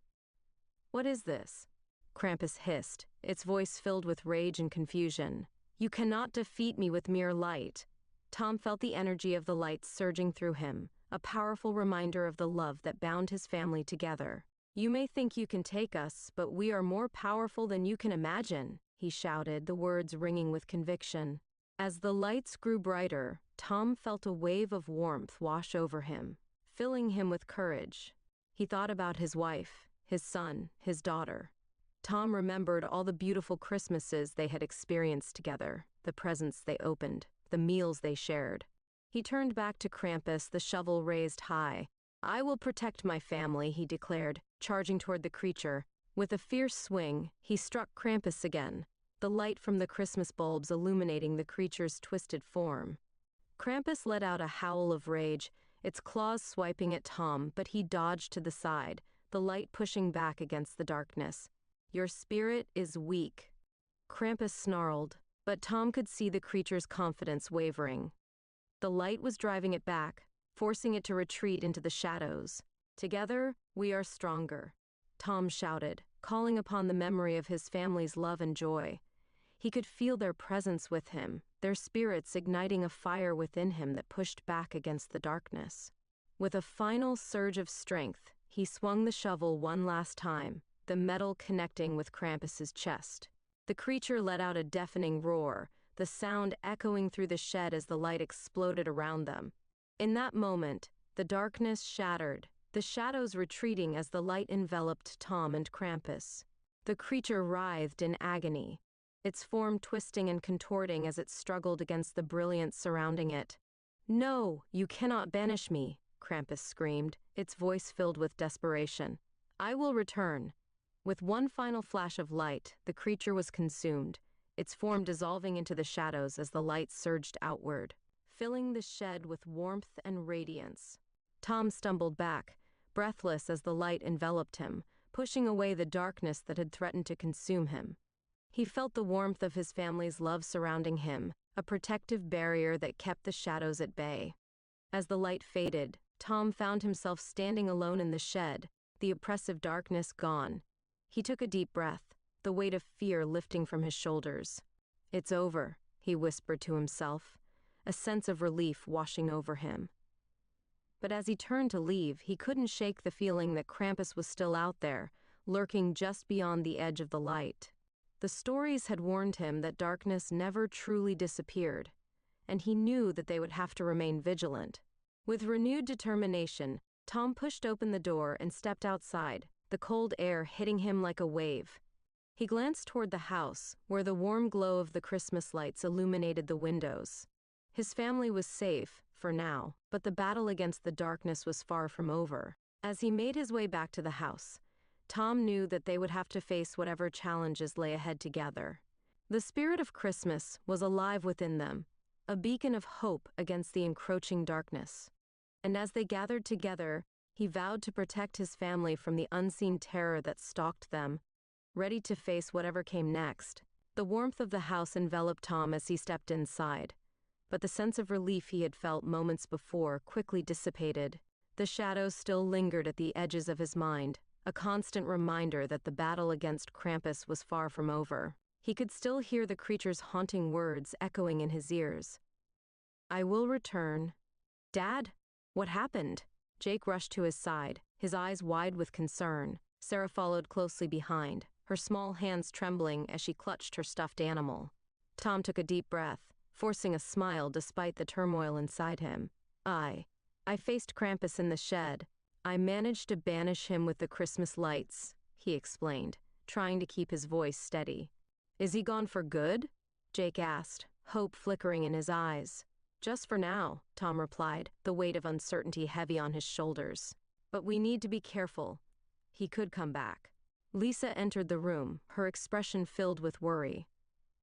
"What is this?" Krampus hissed, its voice filled with rage and confusion. "You cannot defeat me with mere light." Tom felt the energy of the light surging through him, a powerful reminder of the love that bound his family together. "You may think you can take us, but we are more powerful than you can imagine," he shouted, the words ringing with conviction. As the lights grew brighter, Tom felt a wave of warmth wash over him, filling him with courage. He thought about his wife, his son, his daughter. Tom remembered all the beautiful Christmases they had experienced together, the presents they opened, the meals they shared. He turned back to Krampus, the shovel raised high. "I will protect my family," he declared, charging toward the creature. With a fierce swing, he struck Krampus again, the light from the Christmas bulbs illuminating the creature's twisted form. Krampus let out a howl of rage, its claws swiping at Tom, but he dodged to the side, the light pushing back against the darkness. "Your spirit is weak." Krampus snarled, but Tom could see the creature's confidence wavering. The light was driving it back, forcing it to retreat into the shadows. "Together, we are stronger," Tom shouted, calling upon the memory of his family's love and joy. He could feel their presence with him, their spirits igniting a fire within him that pushed back against the darkness. With a final surge of strength, he swung the shovel one last time, the metal connecting with Krampus's chest. The creature let out a deafening roar, the sound echoing through the shed as the light exploded around them. In that moment, the darkness shattered, the shadows retreating as the light enveloped Tom and Krampus. The creature writhed in agony, its form twisting and contorting as it struggled against the brilliance surrounding it. "No, you cannot banish me," Krampus screamed, its voice filled with desperation. "I will return." With one final flash of light, the creature was consumed, its form dissolving into the shadows as the light surged outward, filling the shed with warmth and radiance. Tom stumbled back, breathless as the light enveloped him, pushing away the darkness that had threatened to consume him. He felt the warmth of his family's love surrounding him, a protective barrier that kept the shadows at bay. As the light faded, Tom found himself standing alone in the shed, the oppressive darkness gone. He took a deep breath, the weight of fear lifting from his shoulders. "It's over," he whispered to himself. a sense of relief washing over him. But as he turned to leave, he couldn't shake the feeling that Krampus was still out there, lurking just beyond the edge of the light. The stories had warned him that darkness never truly disappeared, and he knew that they would have to remain vigilant. With renewed determination, Tom pushed open the door and stepped outside, the cold air hitting him like a wave. He glanced toward the house, where the warm glow of the Christmas lights illuminated the windows. His family was safe, for now, but the battle against the darkness was far from over. As he made his way back to the house, Tom knew that they would have to face whatever challenges lay ahead together. The spirit of Christmas was alive within them, a beacon of hope against the encroaching darkness. And as they gathered together, he vowed to protect his family from the unseen terror that stalked them, ready to face whatever came next. The warmth of the house enveloped Tom as he stepped inside, but the sense of relief he had felt moments before quickly dissipated. The shadows still lingered at the edges of his mind, a constant reminder that the battle against Krampus was far from over. He could still hear the creature's haunting words echoing in his ears. "I will return." "Dad? What happened?" Jake rushed to his side, his eyes wide with concern. Sarah followed closely behind, her small hands trembling as she clutched her stuffed animal. Tom took a deep breath, forcing a smile despite the turmoil inside him. I faced Krampus in the shed. I managed to banish him with the Christmas lights," he explained, trying to keep his voice steady. "Is he gone for good?" Jake asked, hope flickering in his eyes. "Just for now," Tom replied, the weight of uncertainty heavy on his shoulders. "But we need to be careful. He could come back." Lisa entered the room, her expression filled with worry.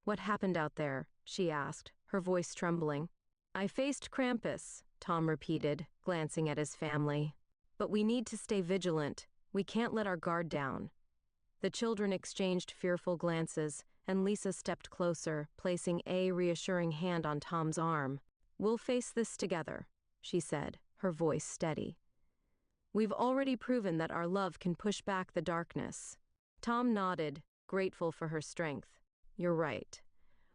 "What happened out there?" she asked, her voice trembling. "I faced Krampus," Tom repeated, glancing at his family. "But we need to stay vigilant. We can't let our guard down." The children exchanged fearful glances, and Lisa stepped closer, placing a reassuring hand on Tom's arm. "We'll face this together," she said, her voice steady. "We've already proven that our love can push back the darkness." Tom nodded, grateful for her strength. "You're right.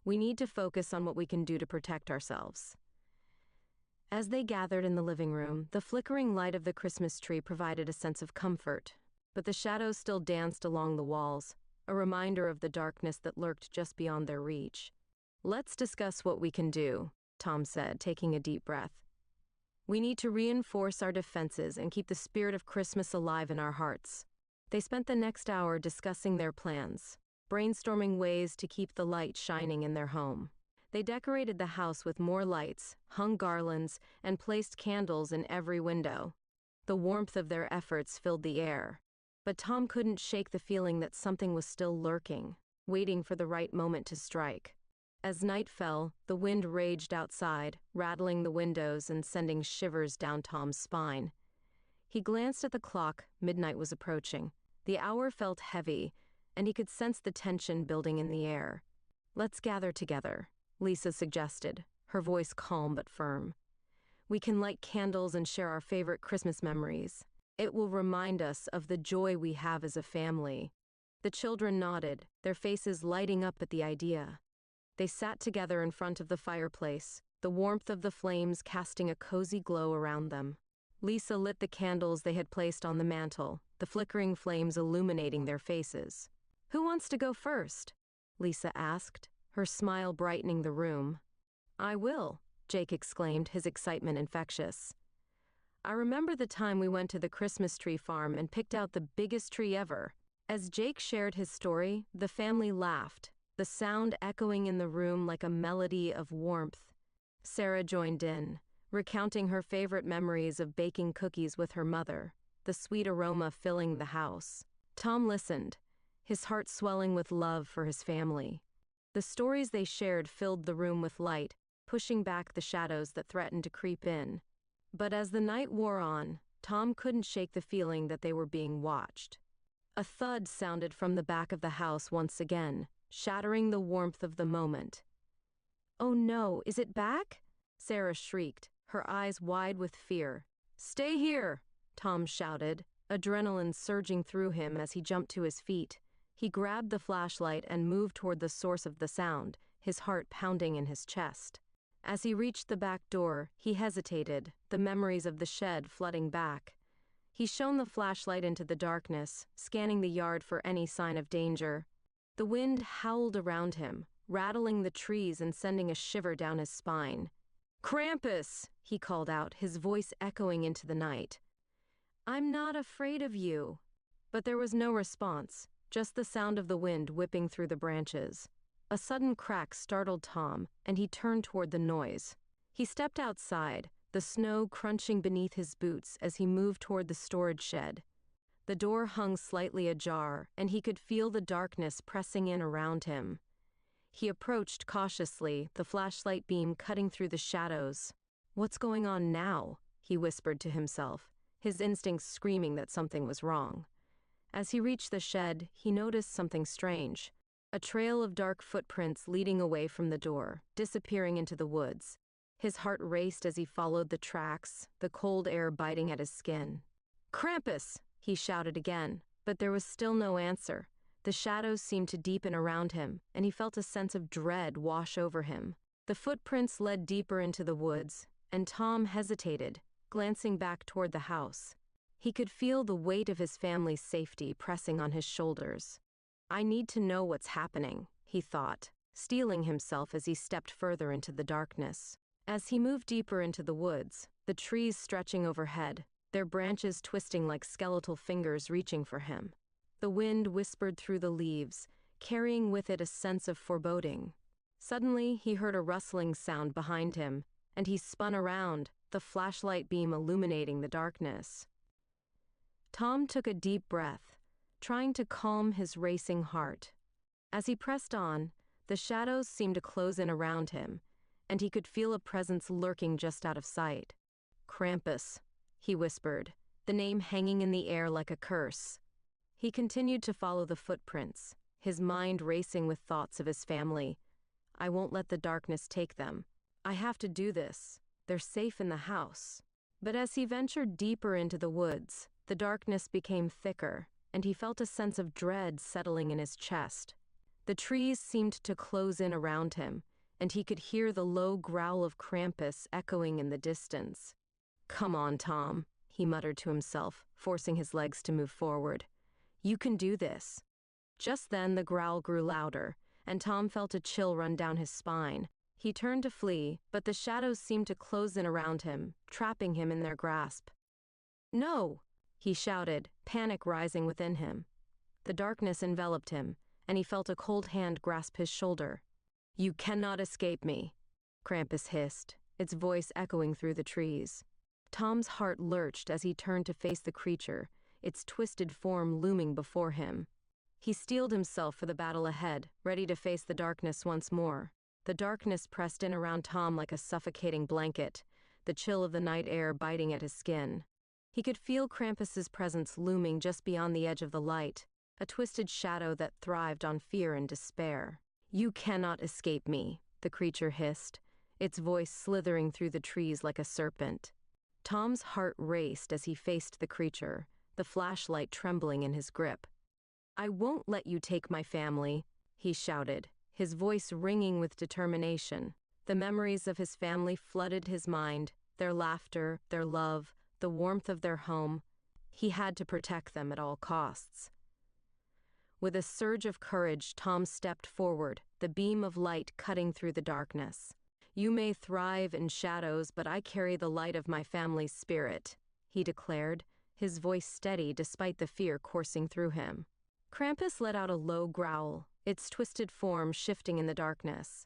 We need to focus on what we can do to protect ourselves." As they gathered in the living room, the flickering light of the Christmas tree provided a sense of comfort, but the shadows still danced along the walls, a reminder of the darkness that lurked just beyond their reach. "Let's discuss what we can do," Tom said, taking a deep breath. "We need to reinforce our defenses and keep the spirit of Christmas alive in our hearts." They spent the next hour discussing their plans, brainstorming ways to keep the light shining in their home. They decorated the house with more lights, hung garlands, and placed candles in every window. The warmth of their efforts filled the air, but Tom couldn't shake the feeling that something was still lurking, waiting for the right moment to strike. As night fell, the wind raged outside, rattling the windows and sending shivers down Tom's spine. He glanced at the clock. Midnight was approaching. The hour felt heavy, and he could sense the tension building in the air. "Let's gather together," Lisa suggested, her voice calm but firm. "We can light candles and share our favorite Christmas memories. It will remind us of the joy we have as a family." The children nodded, their faces lighting up at the idea. They sat together in front of the fireplace, the warmth of the flames casting a cozy glow around them. Lisa lit the candles they had placed on the mantel, the flickering flames illuminating their faces. "Who wants to go first?" Lisa asked, her smile brightening the room. "I will," Jake exclaimed, his excitement infectious. "I remember the time we went to the Christmas tree farm and picked out the biggest tree ever." As Jake shared his story, the family laughed, the sound echoing in the room like a melody of warmth. Sarah joined in, recounting her favorite memories of baking cookies with her mother, the sweet aroma filling the house. Tom listened, his heart swelling with love for his family. The stories they shared filled the room with light, pushing back the shadows that threatened to creep in. But as the night wore on, Tom couldn't shake the feeling that they were being watched. A thud sounded from the back of the house once again, shattering the warmth of the moment. "Oh no, is it back?" Sarah shrieked, her eyes wide with fear. "Stay here," Tom shouted, adrenaline surging through him as he jumped to his feet. He grabbed the flashlight and moved toward the source of the sound, his heart pounding in his chest. As he reached the back door, he hesitated, the memories of the shed flooding back. He shone the flashlight into the darkness, scanning the yard for any sign of danger. The wind howled around him, rattling the trees and sending a shiver down his spine. "Krampus!" he called out, his voice echoing into the night. "I'm not afraid of you." But there was no response, just the sound of the wind whipping through the branches. A sudden crack startled Tom, and he turned toward the noise. He stepped outside, the snow crunching beneath his boots as he moved toward the storage shed. The door hung slightly ajar, and he could feel the darkness pressing in around him. He approached cautiously, the flashlight beam cutting through the shadows. "What's going on now?" he whispered to himself, his instincts screaming that something was wrong. As he reached the shed, he noticed something strange. A trail of dark footprints leading away from the door, disappearing into the woods. His heart raced as he followed the tracks, the cold air biting at his skin. "Krampus!" he shouted again, but there was still no answer. The shadows seemed to deepen around him, and he felt a sense of dread wash over him. The footprints led deeper into the woods, and Tom hesitated, glancing back toward the house. He could feel the weight of his family's safety pressing on his shoulders. "I need to know what's happening," he thought, steeling himself as he stepped further into the darkness. As he moved deeper into the woods, the trees stretching overhead, their branches twisting like skeletal fingers reaching for him. The wind whispered through the leaves, carrying with it a sense of foreboding. Suddenly, he heard a rustling sound behind him, and he spun around, the flashlight beam illuminating the darkness. Tom took a deep breath, trying to calm his racing heart. As he pressed on, the shadows seemed to close in around him, and he could feel a presence lurking just out of sight. "Krampus," he whispered, the name hanging in the air like a curse. He continued to follow the footprints, his mind racing with thoughts of his family. "I won't let the darkness take them. I have to do this. They're safe in the house." But as he ventured deeper into the woods, the darkness became thicker, and he felt a sense of dread settling in his chest. The trees seemed to close in around him, and he could hear the low growl of Krampus echoing in the distance. "Come on, Tom," he muttered to himself, forcing his legs to move forward. "You can do this." Just then the growl grew louder, and Tom felt a chill run down his spine. He turned to flee, but the shadows seemed to close in around him, trapping him in their grasp. "No!" he shouted, panic rising within him. The darkness enveloped him, and he felt a cold hand grasp his shoulder. "You cannot escape me," Krampus hissed, its voice echoing through the trees. Tom's heart lurched as he turned to face the creature, its twisted form looming before him. He steeled himself for the battle ahead, ready to face the darkness once more. The darkness pressed in around Tom like a suffocating blanket, the chill of the night air biting at his skin. He could feel Krampus's presence looming just beyond the edge of the light, a twisted shadow that thrived on fear and despair. "You cannot escape me," the creature hissed, its voice slithering through the trees like a serpent. Tom's heart raced as he faced the creature, the flashlight trembling in his grip. "I won't let you take my family," he shouted, his voice ringing with determination. The memories of his family flooded his mind, their laughter, their love, the warmth of their home. He had to protect them at all costs. With a surge of courage, Tom stepped forward, the beam of light cutting through the darkness. "You may thrive in shadows, but I carry the light of my family's spirit," he declared, his voice steady despite the fear coursing through him. Krampus let out a low growl, its twisted form shifting in the darkness.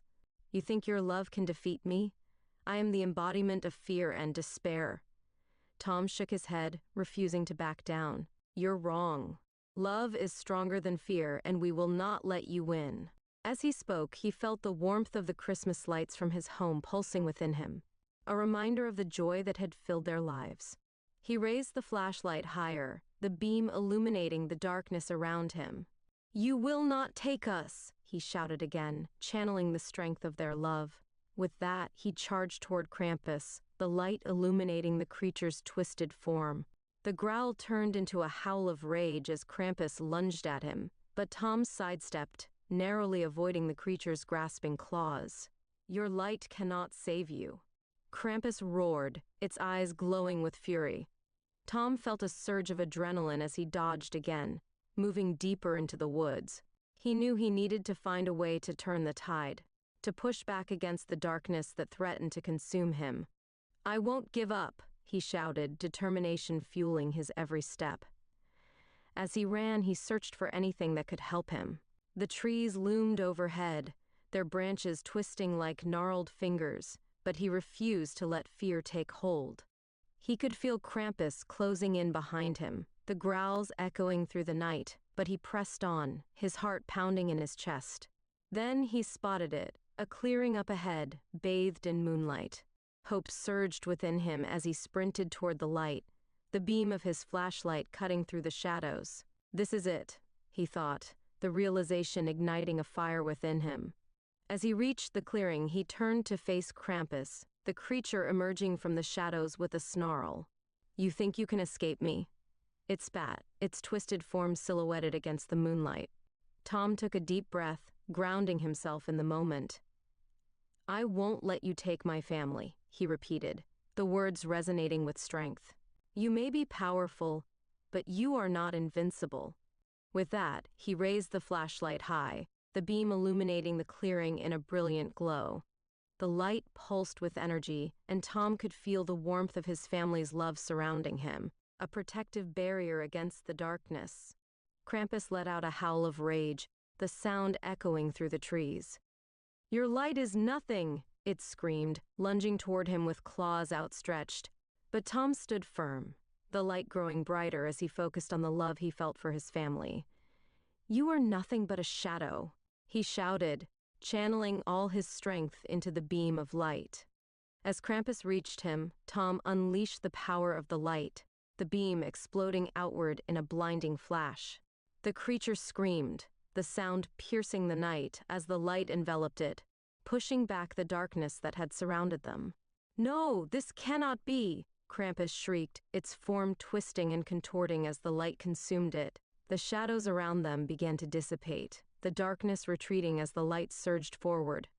"You think your love can defeat me? I am the embodiment of fear and despair." Tom shook his head, refusing to back down. "You're wrong. Love is stronger than fear, and we will not let you win." As he spoke, he felt the warmth of the Christmas lights from his home pulsing within him, a reminder of the joy that had filled their lives. He raised the flashlight higher, the beam illuminating the darkness around him. "You will not take us," he shouted again, channeling the strength of their love. With that, he charged toward Krampus, the light illuminating the creature's twisted form. The growl turned into a howl of rage as Krampus lunged at him, but Tom sidestepped, narrowly avoiding the creature's grasping claws. Your light cannot save you." Krampus roared, its eyes glowing with fury. Tom felt a surge of adrenaline as he dodged again, moving deeper into the woods. He knew he needed to find a way to turn the tide, to push back against the darkness that threatened to consume him. "I won't give up," he shouted, determination fueling his every step. As he ran, he searched for anything that could help him. The trees loomed overhead, their branches twisting like gnarled fingers, but he refused to let fear take hold. He could feel Krampus closing in behind him, the growls echoing through the night, but he pressed on, his heart pounding in his chest. Then he spotted it, a clearing up ahead, bathed in moonlight. Hope surged within him as he sprinted toward the light, the beam of his flashlight cutting through the shadows. "This is it," he thought, the realization igniting a fire within him. As he reached the clearing, he turned to face Krampus, the creature emerging from the shadows with a snarl. "You think you can escape me?" It spat, its twisted form silhouetted against the moonlight. Tom took a deep breath, grounding himself in the moment. "I won't let you take my family," he repeated, the words resonating with strength. "You may be powerful, but you are not invincible." With that, he raised the flashlight high, the beam illuminating the clearing in a brilliant glow. The light pulsed with energy, and Tom could feel the warmth of his family's love surrounding him, a protective barrier against the darkness. Krampus let out a howl of rage, the sound echoing through the trees. "Your light is nothing," it screamed, lunging toward him with claws outstretched. But Tom stood firm, the light growing brighter as he focused on the love he felt for his family. "You are nothing but a shadow," he shouted, channeling all his strength into the beam of light. As Krampus reached him, Tom unleashed the power of the light, the beam exploding outward in a blinding flash. The creature screamed, the sound piercing the night as the light enveloped it, pushing back the darkness that had surrounded them. "No, this cannot be!" Krampus shrieked, its form twisting and contorting as the light consumed it. The shadows around them began to dissipate, the darkness retreating as the light surged forward.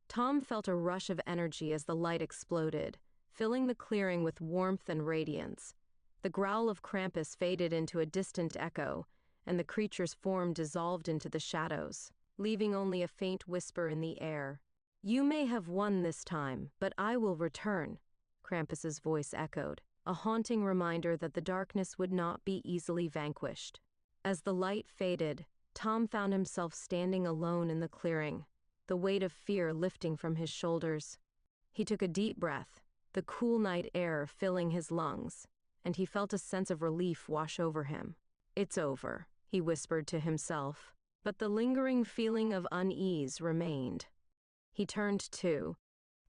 Tom felt a rush of energy as the light exploded, filling the clearing with warmth and radiance. The growl of Krampus faded into a distant echo, and the creature's form dissolved into the shadows, leaving only a faint whisper in the air. "You may have won this time, but I will return," Krampus's voice echoed, a haunting reminder that the darkness would not be easily vanquished. As the light faded, Tom found himself standing alone in the clearing, the weight of fear lifting from his shoulders. He took a deep breath, the cool night air filling his lungs, and he felt a sense of relief wash over him. "It's over," he whispered to himself, but the lingering feeling of unease remained. He turned to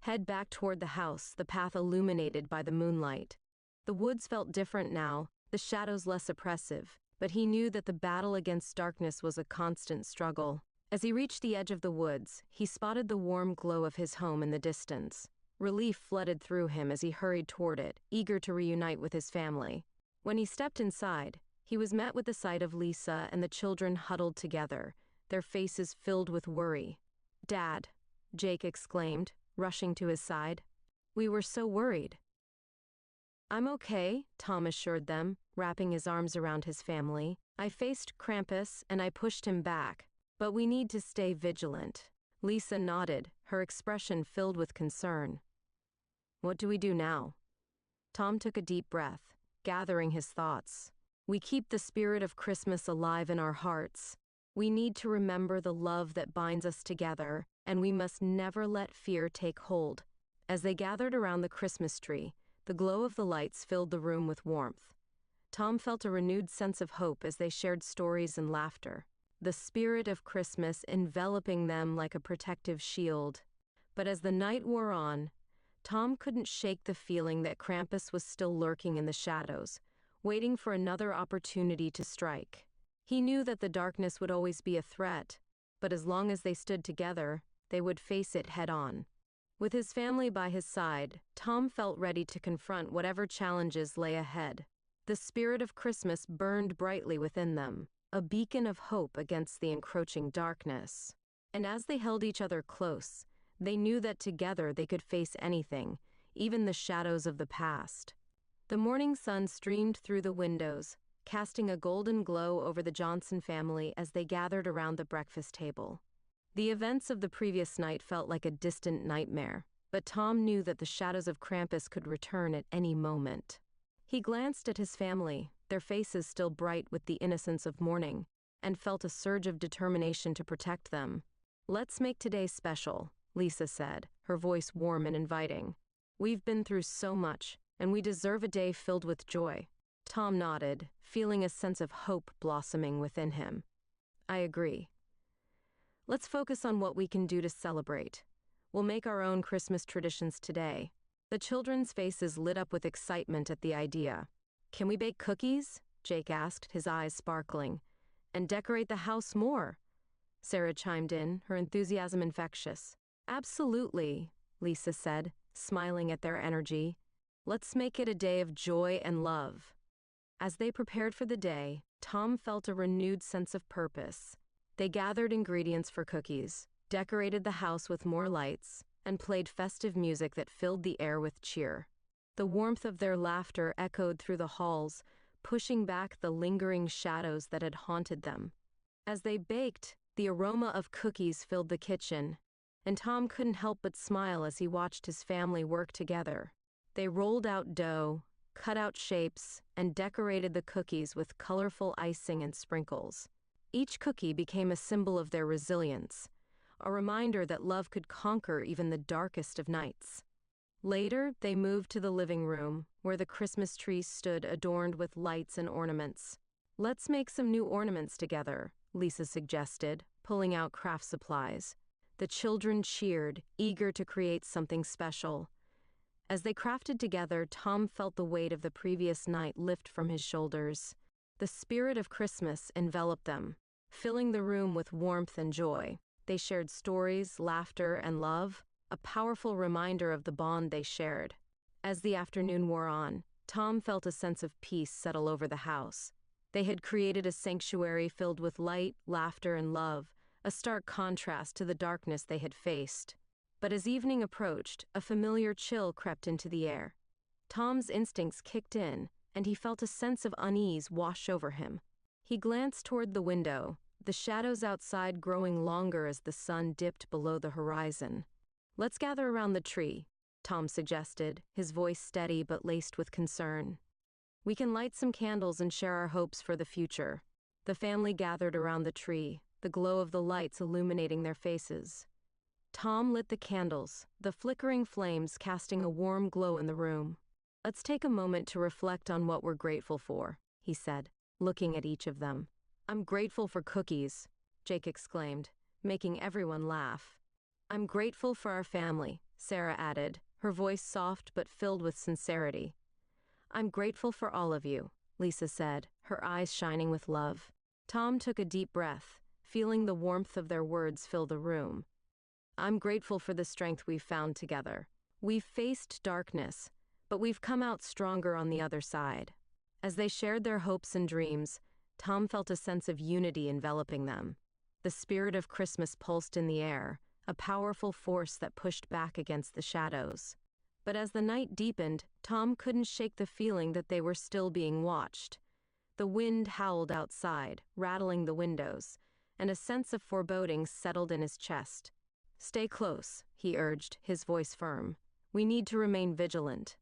head back toward the house, the path illuminated by the moonlight. The woods felt different now, the shadows less oppressive, but he knew that the battle against darkness was a constant struggle. As he reached the edge of the woods, he spotted the warm glow of his home in the distance. Relief flooded through him as he hurried toward it, eager to reunite with his family. When he stepped inside, he was met with the sight of Lisa and the children huddled together, their faces filled with worry. "Dad," Jake exclaimed, rushing to his side. "We were so worried." "I'm okay," Tom assured them, wrapping his arms around his family. "I faced Krampus and I pushed him back, but we need to stay vigilant." Lisa nodded, her expression filled with concern. "What do we do now?" Tom took a deep breath, gathering his thoughts. "We keep the spirit of Christmas alive in our hearts. We need to remember the love that binds us together, and we must never let fear take hold." As they gathered around the Christmas tree, the glow of the lights filled the room with warmth. Tom felt a renewed sense of hope as they shared stories and laughter, the spirit of Christmas enveloping them like a protective shield. But as the night wore on, Tom couldn't shake the feeling that Krampus was still lurking in the shadows, waiting for another opportunity to strike. He knew that the darkness would always be a threat, but as long as they stood together, they would face it head-on. With his family by his side, Tom felt ready to confront whatever challenges lay ahead. The spirit of Christmas burned brightly within them, a beacon of hope against the encroaching darkness. And as they held each other close, They knew that together they could face anything, even the shadows of the past. The morning sun streamed through the windows, casting a golden glow over the Johnson family as they gathered around the breakfast table. The events of the previous night felt like a distant nightmare, but Tom knew that the shadows of Krampus could return at any moment. He glanced at his family, their faces still bright with the innocence of morning, and felt a surge of determination to protect them. "Let's make today special," Lisa said, her voice warm and inviting. "We've been through so much, and we deserve a day filled with joy." Tom nodded, feeling a sense of hope blossoming within him. "I agree. Let's focus on what we can do to celebrate. We'll make our own Christmas traditions today." The children's faces lit up with excitement at the idea. "Can we bake cookies?" Jake asked, his eyes sparkling. "And decorate the house more?" Sarah chimed in, her enthusiasm infectious. "Absolutely," Lisa said, smiling at their energy. "Let's make it a day of joy and love." As they prepared for the day, Tom felt a renewed sense of purpose. They gathered ingredients for cookies, decorated the house with more lights, and played festive music that filled the air with cheer. The warmth of their laughter echoed through the halls, pushing back the lingering shadows that had haunted them. As they baked, the aroma of cookies filled the kitchen, and Tom couldn't help but smile as he watched his family work together. They rolled out dough, cut out shapes, and decorated the cookies with colorful icing and sprinkles. Each cookie became a symbol of their resilience, a reminder that love could conquer even the darkest of nights. Later, they moved to the living room, where the Christmas tree stood adorned with lights and ornaments. "Let's make some new ornaments together," Lisa suggested, pulling out craft supplies. The children cheered, eager to create something special. As they crafted together, Tom felt the weight of the previous night lift from his shoulders. The spirit of Christmas enveloped them, filling the room with warmth and joy. They shared stories, laughter, and love, a powerful reminder of the bond they shared. As the afternoon wore on, Tom felt a sense of peace settle over the house. They had created a sanctuary filled with light, laughter, and love, a stark contrast to the darkness they had faced. But as evening approached, a familiar chill crept into the air. Tom's instincts kicked in, and he felt a sense of unease wash over him. He glanced toward the window, the shadows outside growing longer as the sun dipped below the horizon. "Let's gather around the tree," Tom suggested, his voice steady but laced with concern. "We can light some candles and share our hopes for the future." The family gathered around the tree, the glow of the lights illuminating their faces. Tom lit the candles, the flickering flames casting a warm glow in the room. "Let's take a moment to reflect on what we're grateful for," he said, looking at each of them. "I'm grateful for cookies," Jake exclaimed, making everyone laugh. "I'm grateful for our family," Sarah added, her voice soft but filled with sincerity. "I'm grateful for all of you," Lisa said, her eyes shining with love. Tom took a deep breath, feeling the warmth of their words fill the room. "I'm grateful for the strength we've found together. We've faced darkness, but we've come out stronger on the other side." As they shared their hopes and dreams, Tom felt a sense of unity enveloping them. The spirit of Christmas pulsed in the air, a powerful force that pushed back against the shadows. But as the night deepened, Tom couldn't shake the feeling that they were still being watched. The wind howled outside, rattling the windows, and a sense of foreboding settled in his chest. "Stay close," he urged, his voice firm. "We need to remain vigilant."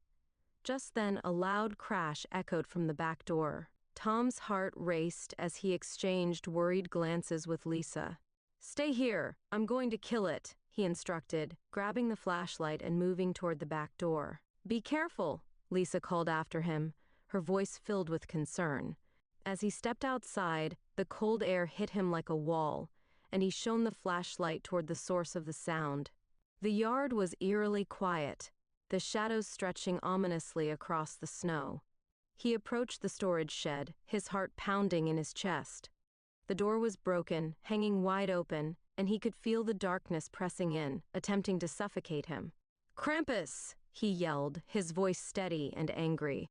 Just then, a loud crash echoed from the back door. Tom's heart raced as he exchanged worried glances with Lisa. "Stay here, I'm going to kill it," he instructed, grabbing the flashlight and moving toward the back door. "Be careful," Lisa called after him, her voice filled with concern. As he stepped outside, the cold air hit him like a wall, and he shone the flashlight toward the source of the sound. The yard was eerily quiet, the shadows stretching ominously across the snow. He approached the storage shed, his heart pounding in his chest. The door was broken, hanging wide open, and he could feel the darkness pressing in, attempting to suffocate him. "Krampus!" he yelled, his voice steady and angry.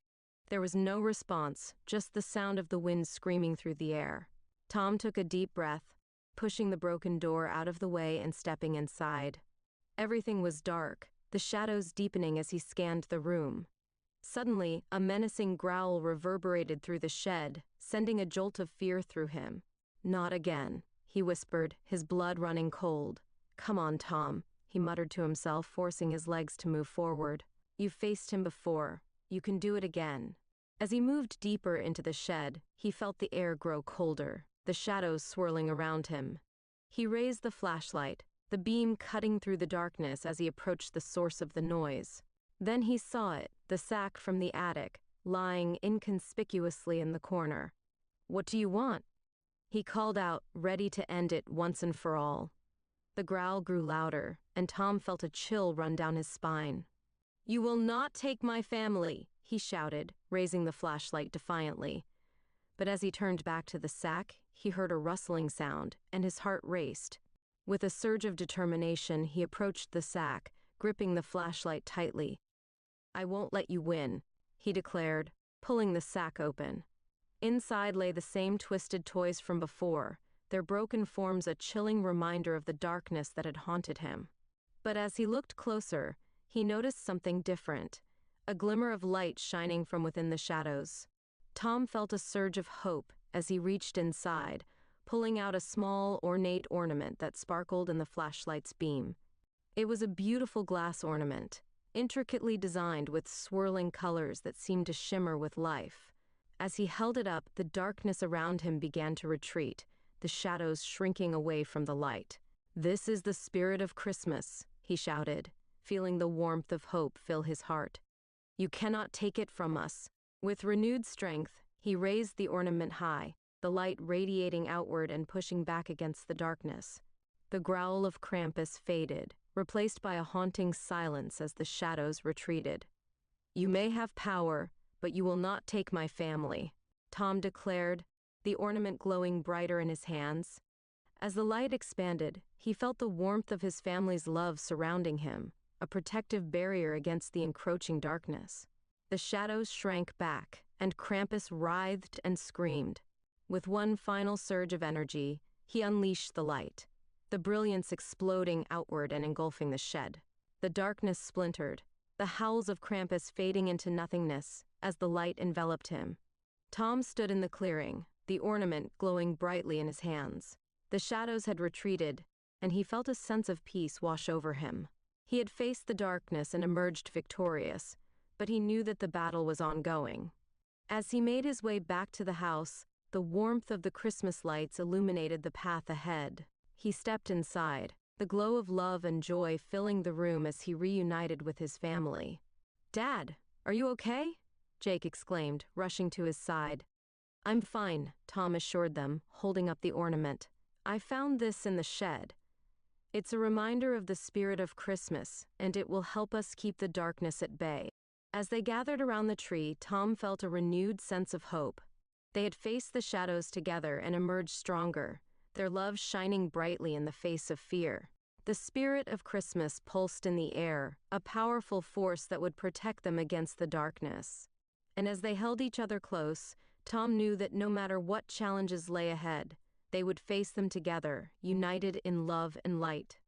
There was no response, just the sound of the wind screaming through the air. Tom took a deep breath, pushing the broken door out of the way and stepping inside. Everything was dark, the shadows deepening as he scanned the room. Suddenly, a menacing growl reverberated through the shed, sending a jolt of fear through him. "Not again," he whispered, his blood running cold. "Come on, Tom," he muttered to himself, forcing his legs to move forward. "You've faced him before. You can do it again." As he moved deeper into the shed, he felt the air grow colder, the shadows swirling around him. He raised the flashlight, the beam cutting through the darkness as he approached the source of the noise. Then he saw it, the sack from the attic, lying inconspicuously in the corner. "What do you want?" he called out, ready to end it once and for all. The growl grew louder, and Tom felt a chill run down his spine. "You will not take my family," he shouted, raising the flashlight defiantly. But as he turned back to the sack, he heard a rustling sound, and his heart raced. With a surge of determination, he approached the sack, gripping the flashlight tightly. "I won't let you win," he declared, pulling the sack open. Inside lay the same twisted toys from before, their broken forms a chilling reminder of the darkness that had haunted him. But as he looked closer, he noticed something different, a glimmer of light shining from within the shadows. Tom felt a surge of hope as he reached inside, pulling out a small, ornate ornament that sparkled in the flashlight's beam. It was a beautiful glass ornament, intricately designed with swirling colors that seemed to shimmer with life. As he held it up, the darkness around him began to retreat, the shadows shrinking away from the light. "This is the spirit of Christmas," he shouted, feeling the warmth of hope fill his heart. "You cannot take it from us." With renewed strength, he raised the ornament high, the light radiating outward and pushing back against the darkness. The growl of Krampus faded, replaced by a haunting silence as the shadows retreated. "You may have power, but you will not take my family," Tom declared, the ornament glowing brighter in his hands. As the light expanded, he felt the warmth of his family's love surrounding him, a protective barrier against the encroaching darkness. The shadows shrank back, and Krampus writhed and screamed. With one final surge of energy, he unleashed the light, the brilliance exploding outward and engulfing the shed. The darkness splintered, the howls of Krampus fading into nothingness as the light enveloped him. Tom stood in the clearing, the ornament glowing brightly in his hands. The shadows had retreated, and he felt a sense of peace wash over him. He had faced the darkness and emerged victorious, but he knew that the battle was ongoing. As he made his way back to the house, the warmth of the Christmas lights illuminated the path ahead. He stepped inside, the glow of love and joy filling the room as he reunited with his family. "Dad, are you okay?" Jake exclaimed, rushing to his side. "I'm fine," Tom assured them, holding up the ornament. "I found this in the shed. It's a reminder of the spirit of Christmas, and it will help us keep the darkness at bay." As they gathered around the tree, Tom felt a renewed sense of hope. They had faced the shadows together and emerged stronger, their love shining brightly in the face of fear. The spirit of Christmas pulsed in the air, a powerful force that would protect them against the darkness. And as they held each other close, Tom knew that no matter what challenges lay ahead, they would face them together, united in love and light.